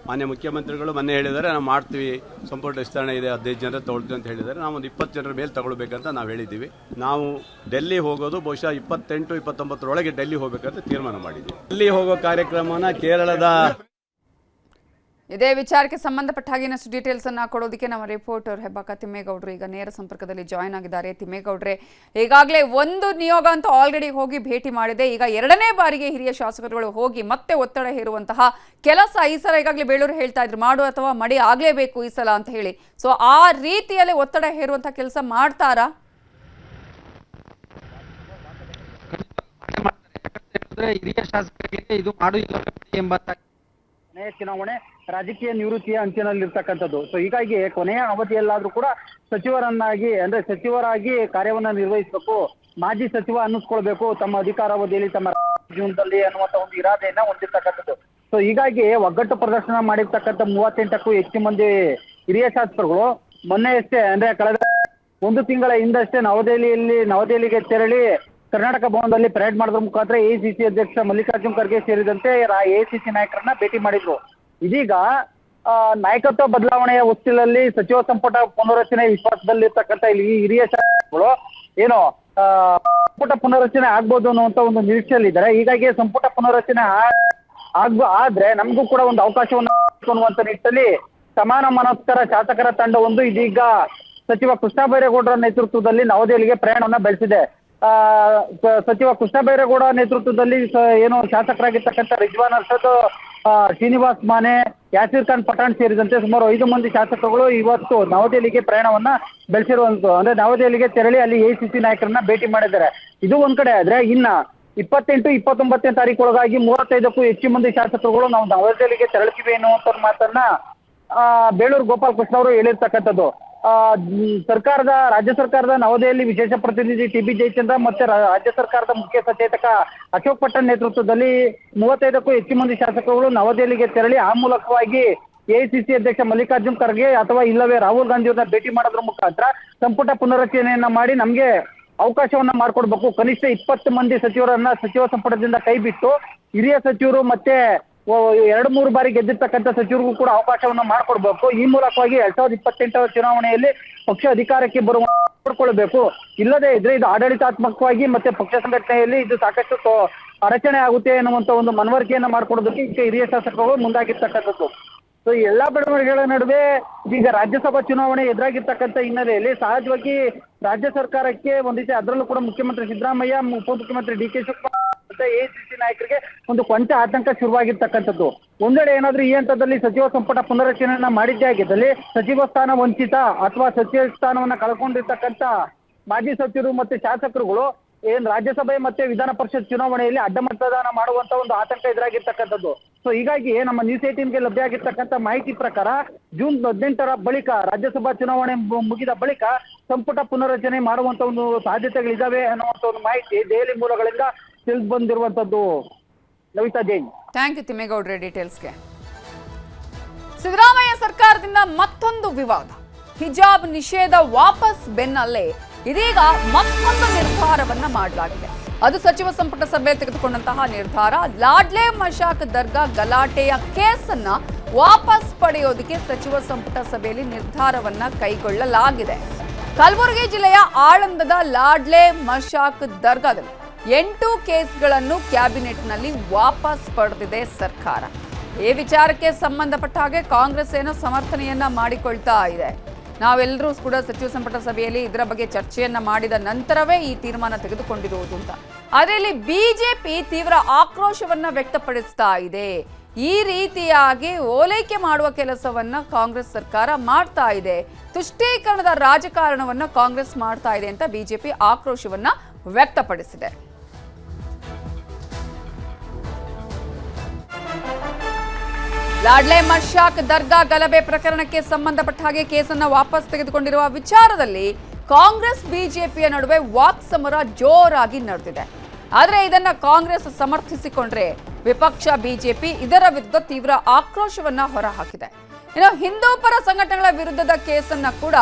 ಮಾನ್ಯ ಮುಖ್ಯಮಂತ್ರಿಗಳು ಮೊನ್ನೆ ಹೇಳಿದ್ದಾರೆ, ನಾವು ಮಾಡ್ತೀವಿ, ಸಂಪುಟ ವಿಸ್ತರಣೆ ಇದೆ, 15 ಜನರ ತೊಗೊಳ್ತೀವಿ ಅಂತ ಹೇಳಿದ್ದಾರೆ. ನಾವು ಒಂದು 20 ಜನರ ಮೇಲೆ ತಗೊಳ್ಬೇಕಂತ ನಾವು ಹೇಳಿದ್ದೀವಿ. ನಾವು ಡೆಲ್ಲಿ ಹೋಗೋದು ಬಹುಶಃ 28-29 ಡೆಲ್ಲಿ ಹೋಗ್ಬೇಕಂತ ತೀರ್ಮಾನ ಮಾಡಿದ್ದೀವಿ. ಡೆಲ್ಲಿ ಹೋಗೋ ಕಾರ್ಯಕ್ರಮನ ಕೇರಳದ ಇದೇ ವಿಚಾರಕ್ಕೆ ಸಂಬಂಧಪಟ್ಟ ಹಾಗೆ ಇನ್ನಷ್ಟು ಡೀಟೇಲ್ಸ್ ಅನ್ನ ಕೊಡೋದಕ್ಕೆ ನಮ್ಮ ರಿಪೋರ್ಟರ್ ಹೆಬ್ಬಾಕ ತಿಮ್ಮೇಗೌಡರು ಈಗ ನೇರ ಸಂಪರ್ಕದಲ್ಲಿ ಜಾಯ್ನ್ ಆಗಿದ್ದಾರೆ. ತಿಮ್ಮೇಗೌಡ್ರೆ, ಈಗಾಗಲೇ ಒಂದು ನಿಯೋಗ ಅಂತೂ ಆಲ್ರೆಡಿ ಹೋಗಿ ಭೇಟಿ ಮಾಡಿದೆ. ಈಗ ಎರಡನೇ ಬಾರಿಗೆ ಹಿರಿಯ ಶಾಸಕರುಗಳು ಹೋಗಿ ಮತ್ತೆ ಒತ್ತಡ ಹೇರುವಂತಹ ಕೆಲಸ ಈ ಸಲ ಈಗಾಗಲೇ ಬೇಳೂರು ಹೇಳ್ತಾ ಇದ್ರು, ಮಾಡು ಅಥವಾ ಮಡಿ ಆಗ್ಲೇಬೇಕು ಈ ಸಲ ಅಂತ ಹೇಳಿ. ಸೊ ಆ ರೀತಿಯಲ್ಲಿ ಒತ್ತಡ ಹೇರುವಂತಹ ಕೆಲಸ ಮಾಡ್ತಾರಾ? ಹಿರಿಯ ಶಾಸಕರಿಗೆ ಇದು ಮಾಡು ಇಲ್ಲ ಎಂಬ ಚುನಾವಣೆ ರಾಜಕೀಯ ನಿವೃತ್ತಿಯ ಅಂಚಿನಲ್ಲಿರ್ತಕ್ಕಂಥದ್ದು. ಸೊ ಹೀಗಾಗಿ ಕೊನೆಯ ಅವಧಿಯಲ್ಲಾದ್ರೂ ಕೂಡ ಸಚಿವರನ್ನಾಗಿ ಅಂದ್ರೆ ಸಚಿವರಾಗಿ ಕಾರ್ಯವನ್ನ ನಿರ್ವಹಿಸಬೇಕು, ಮಾಜಿ ಸಚಿವ ಅನ್ನಿಸ್ಕೊಳ್ಬೇಕು ತಮ್ಮ ಅಧಿಕಾರಾವಧಿಯಲ್ಲಿ, ತಮ್ಮ ಜೀವನದಲ್ಲಿ ಅನ್ನುವಂತ ಒಂದು ಇರಾದೆಯನ್ನ ಹೊಂದಿರ್ತಕ್ಕಂಥದ್ದು. ಸೊ ಹೀಗಾಗಿ ಒಗ್ಗಟ್ಟು ಪ್ರದರ್ಶನ ಮಾಡಿರ್ತಕ್ಕಂಥ 38ಕ್ಕೂ ಹೆಚ್ಚು ಮಂದಿ ಹಿರಿಯ ಶಾಸಕರುಗಳು ಮೊನ್ನೆಯಷ್ಟೇ ಅಂದ್ರೆ ಕಳೆದ 1 ತಿಂಗಳ ಹಿಂದಷ್ಟೇ ನವದೆಹಲಿಗೆ ತೆರಳಿ ಕರ್ನಾಟಕ ಭವನದಲ್ಲಿ ಪರೇಡ್ ಮಾಡೋದ್ರ ಮುಖಾಂತರ ಎಐಸಿಸಿ ಅಧ್ಯಕ್ಷ ಮಲ್ಲಿಕಾರ್ಜುನ ಖರ್ಗೆ ಸೇರಿದಂತೆ ಎಐಸಿಸಿ ನಾಯಕರನ್ನ ಭೇಟಿ ಮಾಡಿದ್ರು. ಇದೀಗ ನಾಯಕತ್ವ ಬದಲಾವಣೆಯ ಹೊಸ್ತಿಲಲ್ಲಿ ಸಚಿವ ಸಂಪುಟ ಪುನರಚನೆ ವಿಶ್ವಾಸದಲ್ಲಿರ್ತಕ್ಕಂಥ ಇಲ್ಲಿ ಹಿರಿಯ ಶಾಸಕರು ಏನೋ ಸಂಪುಟ ಪುನರಚನೆ ಆಗ್ಬೋದು ಅನ್ನುವಂತ ಒಂದು ನಿರೀಕ್ಷೆಯಲ್ಲಿದ್ದಾರೆ. ಹೀಗಾಗಿ ಸಂಪುಟ ಪುನರಚನೆ ಆದ್ರೆ ನಮಗೂ ಕೂಡ ಒಂದು ಅವಕಾಶವನ್ನು ಅನ್ನುವಂತ ನಿಟ್ಟಿನಲ್ಲಿ ಸಮಾನ ಮನಸ್ಕರ ಶಾಸಕರ ತಂಡವೊಂದು ಇದೀಗ ಸಚಿವ ಕೃಷ್ಣ ಬೈರೇಗೌಡರ ನೇತೃತ್ವದಲ್ಲಿ ನವದೆಹಲಿಗೆ ಪ್ರಯಾಣವನ್ನ ಬೆಳೆಸಿದೆ. ಸಚಿವ ಕೃಷ್ಣ ಬೈರೇಗೌಡ ನೇತೃತ್ವದಲ್ಲಿ ಏನು ಶಾಸಕರಾಗಿರ್ತಕ್ಕಂಥ ರಿಜ್ವಾನ್ ಅರ್ಷದ್, ಶ್ರೀನಿವಾಸ್ ಮಾನೆ, ಯಾಸೀರ್ ಖಾನ್ ಪಠಾಣ್ ಸೇರಿದಂತೆ ಸುಮಾರು 5 ಮಂದಿ ಶಾಸಕರುಗಳು ಇವತ್ತು ನವದೆಹಲಿಗೆ ಪ್ರಯಾಣವನ್ನ ಬೆಳೆಸಿರುವಂತ ಅಂದ್ರೆ ನವದೆಹಲಿಗೆ ತೆರಳಿ ಅಲ್ಲಿ ಎಐಸಿಸಿ ನಾಯಕರನ್ನ ಭೇಟಿ ಮಾಡಿದ್ದಾರೆ. ಇದು ಒಂದ್ ಕಡೆ ಆದ್ರೆ ಇನ್ನ 28-29ನೇ ತಾರೀಕೊಳಗಾಗಿ 35ಕ್ಕೂ ಹೆಚ್ಚು ಮಂದಿ ಶಾಸಕರುಗಳು ನಾವು ನವದೆಹಲಿಗೆ ತೆರಳುತ್ತೀವಿ ಎನ್ನುವಂತ ಮಾತನ್ನ ಬೇಳೂರು ಗೋಪಾಲ್ ಕೃಷ್ಣ ಅವರು ಹೇಳಿರ್ತಕ್ಕಂಥದ್ದು. ರಾಜ್ಯ ಸರ್ಕಾರದ ನವದೆಹಲಿ ವಿಶೇಷ ಪ್ರತಿನಿಧಿ ಟಿ.ಬಿ. ಜಯಚಂದ್ರ ಮತ್ತೆ ರಾಜ್ಯ ಸರ್ಕಾರದ ಮುಖ್ಯ ಸಚೇತಕ ಅಶೋಕ್ ಪಟ್ಟಣ್ ನೇತೃತ್ವದಲ್ಲಿ 35ಕ್ಕೂ ಹೆಚ್ಚು ಮಂದಿ ಶಾಸಕರುಗಳು ನವದೆಹಲಿಗೆ ತೆರಳಿ ಆ ಮೂಲಕವಾಗಿ ಎಐಸಿಸಿ ಅಧ್ಯಕ್ಷ ಮಲ್ಲಿಕಾರ್ಜುನ್ ಖರ್ಗೆ ಅಥವಾ ಇಲ್ಲವೇ ರಾಹುಲ್ ಗಾಂಧಿ ಅವರನ್ನ ಭೇಟಿ ಮಾಡೋದ್ರ ಮುಖಾಂತರ ಸಂಪುಟ ಪುನರಚನೆಯನ್ನ ಮಾಡಿ ನಮ್ಗೆ ಅವಕಾಶವನ್ನ ಮಾಡ್ಕೊಡ್ಬೇಕು, ಕನಿಷ್ಠ 20 ಮಂದಿ ಸಚಿವರನ್ನ ಸಚಿವ ಸಂಪುಟದಿಂದ ಕೈ ಬಿಟ್ಟು ಹಿರಿಯ ಸಚಿವರು ಮತ್ತೆ 2-3 ಬಾರಿ ಗೆದ್ದಿರ್ತಕ್ಕಂಥ ಸಚಿವರಿಗೂ ಕೂಡ ಅವಕಾಶವನ್ನ ಮಾಡ್ಕೊಡ್ಬೇಕು. ಈ ಮೂಲಕವಾಗಿ 2028 ಚುನಾವಣೆಯಲ್ಲಿ ಪಕ್ಷ ಅಧಿಕಾರಕ್ಕೆ ನೋಡ್ಕೊಳ್ಬೇಕು. ಇಲ್ಲದೇ ಇದ್ರೆ ಇದು ಆಡಳಿತಾತ್ಮಕವಾಗಿ ಮತ್ತೆ ಪಕ್ಷ ಸಂಘಟನೆಯಲ್ಲಿ ಇದು ಸಾಕಷ್ಟು ಅಡಚಣೆ ಆಗುತ್ತೆ ಎನ್ನುವಂತ ಒಂದು ಮನವರಿಕೆಯನ್ನ ಮಾಡ್ಕೊಡೋದಕ್ಕೆ ಈಗ ಹಿರಿಯ ಶಾಸಕರು ಮುಂದಾಗಿರ್ತಕ್ಕಂಥದ್ದು. ಸೊ ಈ ಎಲ್ಲಾ ಬೆಳವಣಿಗೆಗಳ ನಡುವೆ ಈಗ ರಾಜ್ಯಸಭಾ ಚುನಾವಣೆ ಎದುರಾಗಿರ್ತಕ್ಕಂಥ ಹಿನ್ನೆಲೆಯಲ್ಲಿ ಸಹಜವಾಗಿ ರಾಜ್ಯ ಸರ್ಕಾರಕ್ಕೆ ಒಂದಿದೆ, ಅದರಲ್ಲೂ ಕೂಡ ಮುಖ್ಯಮಂತ್ರಿ ಸಿದ್ದರಾಮಯ್ಯ, ಉಪಮುಖ್ಯಮಂತ್ರಿ ಡಿ.ಕೆ. ಶಿವಕುಮಾರ್ ಮತ್ತೆ ಎಐಸಿಸಿ ನಾಯಕರಿಗೆ ಒಂದು ಕೊಂಚ ಆತಂಕ ಶುರುವಾಗಿರ್ತಕ್ಕಂಥದ್ದು. ಒಂದೆಡೆ ಏನಾದ್ರೂ ಈ ಹಂತದಲ್ಲಿ ಸಚಿವ ಸಂಪುಟ ಪುನರಚನೆಯನ್ನ ಮಾಡಿದ್ದೇ ಆಗಿದ್ದಲ್ಲಿ ಸಚಿವ ಸ್ಥಾನ ವಂಚಿತ ಅಥವಾ ಸಚಿವ ಸ್ಥಾನವನ್ನ ಕಳ್ಕೊಂಡಿರ್ತಕ್ಕಂಥ ಮಾಜಿ ಸಚಿವರು ಮತ್ತೆ ಶಾಸಕರುಗಳು ರಾಜ್ಯಸಭೆ ಮತ್ತೆ ವಿಧಾನ ಪರಿಷತ್ ಚುನಾವಣೆಯಲ್ಲಿ ಅಡ್ಡ ಮತದಾನ ಮಾಡುವಂತ ಒಂದು ಆತಂಕ ಎದುರಾಗಿರ್ತಕ್ಕಂಥದ್ದು. ಸೊ ಹೀಗಾಗಿ ನಮ್ಮ ನ್ಯೂಸ್ 18ಗೆ ಲಭ್ಯ ಆಗಿರ್ತಕ್ಕಂಥ ಮಾಹಿತಿ ಪ್ರಕಾರ ಜೂನ್ 18ರ ಬಳಿಕ ರಾಜ್ಯಸಭಾ ಚುನಾವಣೆ ಮುಗಿದ ಬಳಿಕ ಸಂಪುಟ ಪುನರಚನೆ ಮಾಡುವಂತ ಒಂದು ಸಾಧ್ಯತೆಗಳಿದಾವೆ ಅನ್ನುವಂತ ಒಂದು ಮಾಹಿತಿ ದೆಹಲಿ ಮೂಲಗಳಿಂದ ತಿಳಿದು ಬಂದಿರುವಂತದ್ದು. ಲವಿತಾ ಜೈನ್. ಥ್ಯಾಂಕ್ ಯು ತಿಮ್ಮೇಗೌಡ್ರೆ ಡೀಟೇಲ್ಸ್ಗೆ. ಸಿದ್ದರಾಮಯ್ಯ ಸರ್ಕಾರದಿಂದ ಮತ್ತೊಂದು ವಿವಾದ. ಹಿಜಾಬ್ ನಿಷೇಧ ವಾಪಸ್ ಬೆನ್ನಲ್ಲೇ ಇದೀಗ ಮತ್ತೊಂದು ನಿರ್ಧಾರವನ್ನ ಮಾಡಲಾಗಿದೆ. ಅದು ಸಚಿವ ಸಂಪುಟ ಸಭೆ ತೆಗೆದುಕೊಂಡಂತಹ ನಿರ್ಧಾರ. ಲಾಡ್ಲೆ ಮಶಾಕ್ ದರ್ಗಾ ಗಲಾಟೆಯ ಕೇಸನ್ನ ವಾಪಸ್ ಪಡೆಯೋದಕ್ಕೆ ಸಚಿವ ಸಂಪುಟ ಸಭೆಯಲ್ಲಿ ನಿರ್ಧಾರವನ್ನ ಕೈಗೊಳ್ಳಲಾಗಿದೆ. ಕಲಬುರಗಿ ಜಿಲ್ಲೆಯ ಆಳಂದದ ಲಾಡ್ಲೆ ಮಶಾಕ್ ದರ್ಗಾದಲ್ಲಿ 8 ಕೇಸ್ಗಳನ್ನು ಕ್ಯಾಬಿನೆಟ್ನಲ್ಲಿ ವಾಪಸ್ ಪಡೆದಿದೆ ಸರ್ಕಾರ. ಈ ವಿಚಾರಕ್ಕೆ ಸಂಬಂಧಪಟ್ಟ ಹಾಗೆ ಕಾಂಗ್ರೆಸ್ ಏನೋ ಸಮರ್ಥನೆಯನ್ನ ಮಾಡಿಕೊಳ್ತಾ ಇದೆ. ನಾವೆಲ್ಲರೂ ಕೂಡ ಸಚಿವ ಸಂಪುಟ ಸಭೆಯಲ್ಲಿ ಇದರ ಬಗ್ಗೆ ಚರ್ಚೆಯನ್ನ ಮಾಡಿದ ನಂತರವೇ ಈ ತೀರ್ಮಾನ ತೆಗೆದುಕೊಂಡಿರುವುದು ಅಂತ. ಆದರೆ ಇಲ್ಲಿ ಬಿಜೆಪಿ ತೀವ್ರ ಆಕ್ರೋಶವನ್ನ ವ್ಯಕ್ತಪಡಿಸ್ತಾ ಇದೆ. ಈ ರೀತಿಯಾಗಿ ಓಲೈಕೆ ಮಾಡುವ ಕೆಲಸವನ್ನ ಕಾಂಗ್ರೆಸ್ ಸರ್ಕಾರ ಮಾಡ್ತಾ ಇದೆ, ತುಷ್ಟೀಕರಣದ ರಾಜಕಾರಣವನ್ನ ಕಾಂಗ್ರೆಸ್ ಮಾಡ್ತಾ ಇದೆ ಅಂತ ಬಿಜೆಪಿ ಆಕ್ರೋಶವನ್ನ ವ್ಯಕ್ತಪಡಿಸಿದೆ. ಲಾಡ್ಲೆ ಮಶಾಕ್ ದರ್ಗಾ ಗಲಭೆ ಪ್ರಕರಣಕ್ಕೆ ಸಂಬಂಧಪಟ್ಟ ಹಾಗೆ ಕೇಸನ್ನ ವಾಪಸ್ ತೆಗೆದುಕೊಂಡಿರುವ ವಿಚಾರದಲ್ಲಿ ಕಾಂಗ್ರೆಸ್ ಬಿಜೆಪಿಯ ನಡುವೆ ವಾಕ್ಸಮರ ಜೋರಾಗಿ ನಡೆದಿದೆ. ಆದರೆ ಇದನ್ನ ಕಾಂಗ್ರೆಸ್ ಸಮರ್ಥಿಸಿಕೊಂಡ್ರೆ ವಿಪಕ್ಷ ಬಿಜೆಪಿ ಇದರ ವಿರುದ್ಧ ತೀವ್ರ ಆಕ್ರೋಶವನ್ನ ಹೊರಹಾಕಿದೆ. ಇನ್ನು ಹಿಂದೂ ಪರ ಸಂಘಟನೆಗಳ ವಿರುದ್ಧದ ಕೇಸನ್ನ ಕೂಡ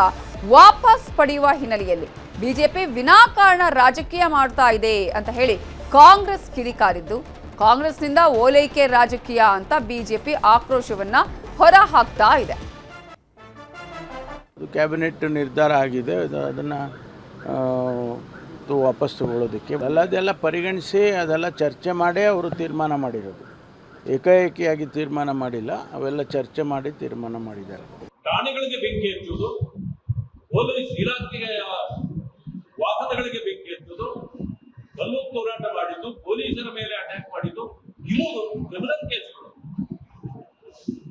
ವಾಪಸ್ ಪಡೆಯುವ ಹಿನ್ನೆಲೆಯಲ್ಲಿ ಬಿಜೆಪಿ ವಿನಾಕಾರಣ ರಾಜಕೀಯ ಮಾಡ್ತಾ ಇದೆ ಅಂತ ಹೇಳಿ ಕಾಂಗ್ರೆಸ್ ಕಿಡಿಕಾರಿದ್ದು, ಕಾಂಗ್ರೆಸ್ನಿಂದ ಓಲೈಕೆ ರಾಜಕೀಯ ಅಂತ ಬಿಜೆಪಿ ಆಕ್ರೋಶವನ್ನ ಹೊರ ಹಾಕ್ತಾ ಇದೆ. ಕ್ಯಾಬಿನೆಟ್ ನಿರ್ಧಾರ ಆಗಿದೆ, ಅದನ್ನು ವಾಪಸ್ ತಗೊಳ್ಳೋದಕ್ಕೆ ಅದೆಲ್ಲ ಪರಿಗಣಿಸಿ ಅದೆಲ್ಲ ಚರ್ಚೆ ಮಾಡೇ ಅವರು ತೀರ್ಮಾನ ಮಾಡಿರೋದು. ಏಕಾಏಕಿಯಾಗಿ ತೀರ್ಮಾನ ಮಾಡಿಲ್ಲ, ಅವೆಲ್ಲ ಚರ್ಚೆ ಮಾಡಿ ತೀರ್ಮಾನ ಮಾಡಿದ್ದಾರೆ. ಠಾಣೆಗಳಿಗೆ ಬೆಂಕಿ ಹಚ್ಚುವುದು, ಪೊಲೀಸ್ ಇಲಾಖೆಯ ವಾಹನಗಳಿಗೆ ಬೆಂಕಿ ಹಚ್ಚುವುದು, ಕಲ್ಲು ಹೋರಾಟ ಮಾಡಿದ್ದು, ಪೊಲೀಸರ ಮೇಲೆ ಅಟ್ಯಾಕ್ ಮಾಡಿದ್ದು, ಇವು ಕ್ರಿಮಿನಲ್ ಕೇಸ್ಗಳು.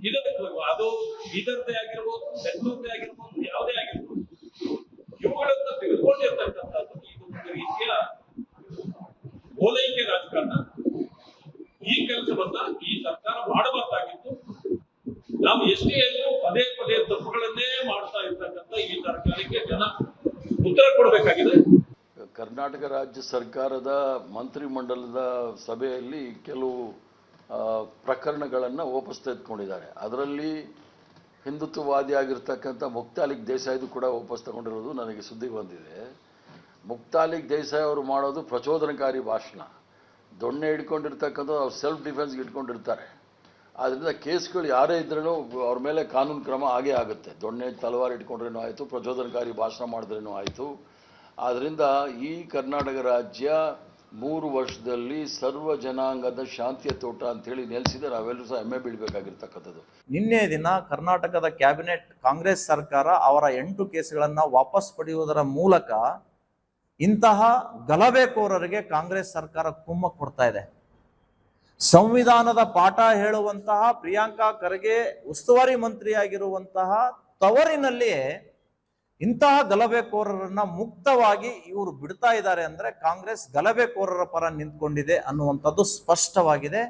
ಇದಕ್ಕೆ ಅದು ಬೀದರ್ದೇ ಆಗಿರ್ಬೋದು, ಬೆಂಗಳೂರದೇ ಆಗಿರ್ಬೋದು, ಯಾವುದೇ ಆಗಿರ್ಬೋದು, ಇವುಗಳನ್ನ ತೆಗೆದುಕೊಂಡಿರ್ತಕ್ಕಂಥದ್ದು ಇದು ಒಂದು ರೀತಿಯ ಓಲೈಕೆ ರಾಜಕಾರಣ. ಈ ಕೆಲಸವನ್ನ ಈ ಸರ್ಕಾರ ಮಾಡಬಾರ್ದಾಗಿತ್ತು. ನಾವು ಎಷ್ಟೇ ಎಲ್ಲರೂ ಪದೇ ಪದೇ ತಪ್ಪುಗಳನ್ನೇ ಮಾಡ್ತಾ ಇರ್ತಕ್ಕಂಥ ಈ ಸರ್ಕಾರಕ್ಕೆ ಜನ ಉತ್ತರ ಕೊಡಬೇಕಾಗಿದೆ. ಕರ್ನಾಟಕ ರಾಜ್ಯ ಸರ್ಕಾರದ ಮಂತ್ರಿಮಂಡಲದ ಸಭೆಯಲ್ಲಿ ಕೆಲವು ಪ್ರಕರಣಗಳನ್ನು ವಾಪಸ್ ತೆಗೆದುಕೊಂಡಿದ್ದಾರೆ. ಅದರಲ್ಲಿ ಹಿಂದುತ್ವವಾದಿ ಆಗಿರ್ತಕ್ಕಂಥ ಮುಕ್ತಾಲಿಕ್ ದೇಸಾಯಿದು ಕೂಡ ವಾಪಸ್ ತಗೊಂಡಿರೋದು ನನಗೆ ಸುದ್ದಿಗೆ ಬಂದಿದೆ. ಮುಕ್ತಾಲಿಕ್ ದೇಸಾಯಿ ಅವರು ಮಾಡೋದು ಪ್ರಚೋದನಕಾರಿ ಭಾಷಣ, ದೊಣ್ಣೆ ಹಿಡ್ಕೊಂಡಿರ್ತಕ್ಕಂಥದ್ದು ಅವ್ರು ಸೆಲ್ಫ್ ಡಿಫೆನ್ಸ್ಗೆ ಇಟ್ಕೊಂಡಿರ್ತಾರೆ. ಆದ್ದರಿಂದ ಕೇಸ್ಗಳು ಯಾರೇ ಇದ್ರೂ ಅವ್ರ ಮೇಲೆ ಕಾನೂನು ಕ್ರಮ ಆಗೇ ಆಗುತ್ತೆ. ದೊಣ್ಣೆ ತಲವಾರು ಇಟ್ಕೊಂಡ್ರೇನೂ ಆಯಿತು, ಪ್ರಚೋದನಕಾರಿ ಭಾಷಣ ಮಾಡಿದ್ರೇನೂ ಆಯಿತು. ಆದ್ದರಿಂದ ಈ ಕರ್ನಾಟಕ ರಾಜ್ಯ 3 ವರ್ಷದಲ್ಲಿ ಸರ್ವ ಜನಾಂಗದ ಶಾಂತಿಯ ತೋಟ ಅಂತೇಳಿ ನೆಲೆಸಿದರೆ ನಾವೆಲ್ಲರೂ ಸಹ ಹೆಮ್ಮೆ ಬೀಳಬೇಕಾಗಿರ್ತಕ್ಕಂಥದ್ದು. ನಿನ್ನೆ ದಿನ ಕರ್ನಾಟಕದ ಕ್ಯಾಬಿನೆಟ್ ಕಾಂಗ್ರೆಸ್ ಸರ್ಕಾರ ಅವರ 8 ಕೇಸ್ಗಳನ್ನು ವಾಪಸ್ ಪಡೆಯುವುದರ ಮೂಲಕ ಇಂತಹ ಗಲಭೆಕೋರರಿಗೆ ಕಾಂಗ್ರೆಸ್ ಸರ್ಕಾರ ಕುಮ್ಮಕ್ಕು ಕೊಡ್ತಾ ಇದೆ. ಸಂವಿಧಾನದ ಪಾಠ ಹೇಳುವಂತಹ ಪ್ರಿಯಾಂಕಾ ಖರ್ಗೆ ಉಸ್ತುವಾರಿ ಮಂತ್ರಿಯಾಗಿರುವಂತಹ ತವರಿನಲ್ಲಿ ಇಂತಹ ಗಲಭೆಕೋರರನ್ನ ಮುಕ್ತವಾಗಿ ಇವರು ಬಿಡ್ತಾ ಇದ್ದಾರೆ ಅಂದ್ರೆ ಕಾಂಗ್ರೆಸ್ ಗಲಭೆಕೋರರ ಪರ ನಿಂತ್ಕೊಂಡಿದೆ ಅನ್ನುವಂಥದ್ದು ಸ್ಪಷ್ಟವಾಗಿದೆ.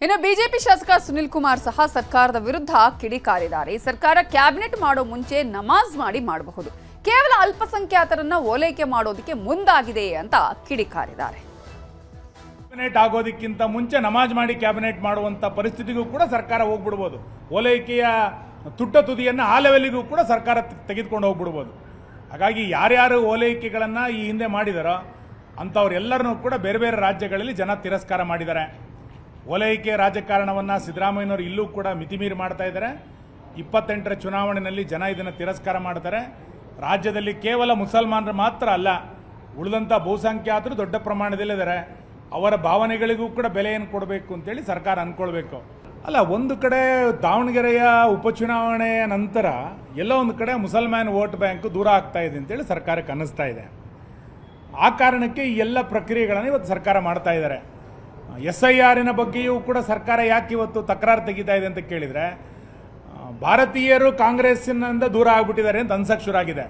ಇನ್ನು ಬಿಜೆಪಿ ಶಾಸಕ ಸುನಿಲ್ ಕುಮಾರ್ ಸಹ ಸರ್ಕಾರದ ವಿರುದ್ಧ ಕಿಡಿಕಾರಿದ್ದಾರೆ. ಈ ಸರ್ಕಾರ ಕ್ಯಾಬಿನೆಟ್ ಮಾಡೋ ಮುಂಚೆ ನಮಾಜ್ ಮಾಡಬಹುದು, ಕೇವಲ ಅಲ್ಪಸಂಖ್ಯಾತರನ್ನ ಓಲೈಕೆ ಮಾಡೋದಕ್ಕೆ ಮುಂದಾಗಿದೆ ಅಂತ ಕಿಡಿಕಾರಿದ್ದಾರೆ. ಕ್ಯಾಬಿನೆಟ್ ಆಗೋದಕ್ಕಿಂತ ಮುಂಚೆ ನಮಾಜ್ ಮಾಡಿ ಕ್ಯಾಬಿನೆಟ್ ಮಾಡುವಂತ ಪರಿಸ್ಥಿತಿಗೂ ಕೂಡ ಸರ್ಕಾರ ಹೋಗ್ಬಿಡ್ಬೋದು. ಓಲೈಕೆಯ ತುಟ್ಟ ತುದಿಯನ್ನು ಆ ಲೆವೆಲ್ಗೂ ಕೂಡ ಸರ್ಕಾರ ತೆಗೆದುಕೊಂಡು ಹೋಗ್ಬಿಡ್ಬೋದು. ಹಾಗಾಗಿ ಯಾರ್ಯಾರು ಓಲೈಕೆಗಳನ್ನು ಈ ಹಿಂದೆ ಮಾಡಿದಾರೋ ಅಂಥವ್ರೆಲ್ಲರನ್ನೂ ಕೂಡ ಬೇರೆ ಬೇರೆ ರಾಜ್ಯಗಳಲ್ಲಿ ಜನ ತಿರಸ್ಕಾರ ಮಾಡಿದ್ದಾರೆ. ಓಲೈಕೆ ರಾಜಕಾರಣವನ್ನು ಸಿದ್ದರಾಮಯ್ಯನವರು ಇಲ್ಲೂ ಕೂಡ ಮಿತಿಮೀರಿ ಮಾಡ್ತಾ ಇದ್ದಾರೆ. 28ರ ಚುನಾವಣೆಯಲ್ಲಿ ಜನ ಇದನ್ನು ತಿರಸ್ಕಾರ ಮಾಡ್ತಾರೆ. ರಾಜ್ಯದಲ್ಲಿ ಕೇವಲ ಮುಸಲ್ಮಾನರು ಮಾತ್ರ ಅಲ್ಲ, ಉಳಿದಂಥ ಬಹುಸಂಖ್ಯಾತರು ದೊಡ್ಡ ಪ್ರಮಾಣದಲ್ಲಿದ್ದಾರೆ. ಅವರ ಭಾವನೆಗಳಿಗೂ ಕೂಡ ಬೆಲೆಯನ್ನು ಕೊಡಬೇಕು ಅಂತೇಳಿ ಸರ್ಕಾರ ಅಂದ್ಕೊಳ್ಬೇಕು. ಅಲ್ಲ, ಒಂದು ಕಡೆ ದಾವಣಗೆರೆಯ ಉಪಚುನಾವಣೆಯ ನಂತರ ಎಲ್ಲೋ ಒಂದು ಕಡೆ ಮುಸಲ್ಮಾನ್ ವೋಟ್ ಬ್ಯಾಂಕ್ ದೂರ ಆಗ್ತಾ ಇದೆ ಅಂತೇಳಿ ಸರ್ಕಾರಕ್ಕೆ ಅನ್ನಿಸ್ತಾ ಇದೆ. ಆ ಕಾರಣಕ್ಕೆ ಈ ಎಲ್ಲ ಪ್ರಕ್ರಿಯೆಗಳನ್ನು ಇವತ್ತು ಸರ್ಕಾರ ಮಾಡ್ತಾ ಇದ್ದಾರೆ. SIRನ ಬಗ್ಗೆಯೂ ಕೂಡ ಸರ್ಕಾರ ಯಾಕೆ ಇವತ್ತು ತಕರಾರು ತೆಗಿತಾ ಇದೆ ಅಂತ ಕೇಳಿದರೆ, ಭಾರತೀಯರು ಕಾಂಗ್ರೆಸ್ಸಿನಿಂದ ದೂರ ಆಗ್ಬಿಟ್ಟಿದ್ದಾರೆ ಅಂತ ಅನ್ಸಕ್ಕೆ ಶುರು ಆಗಿದೆ.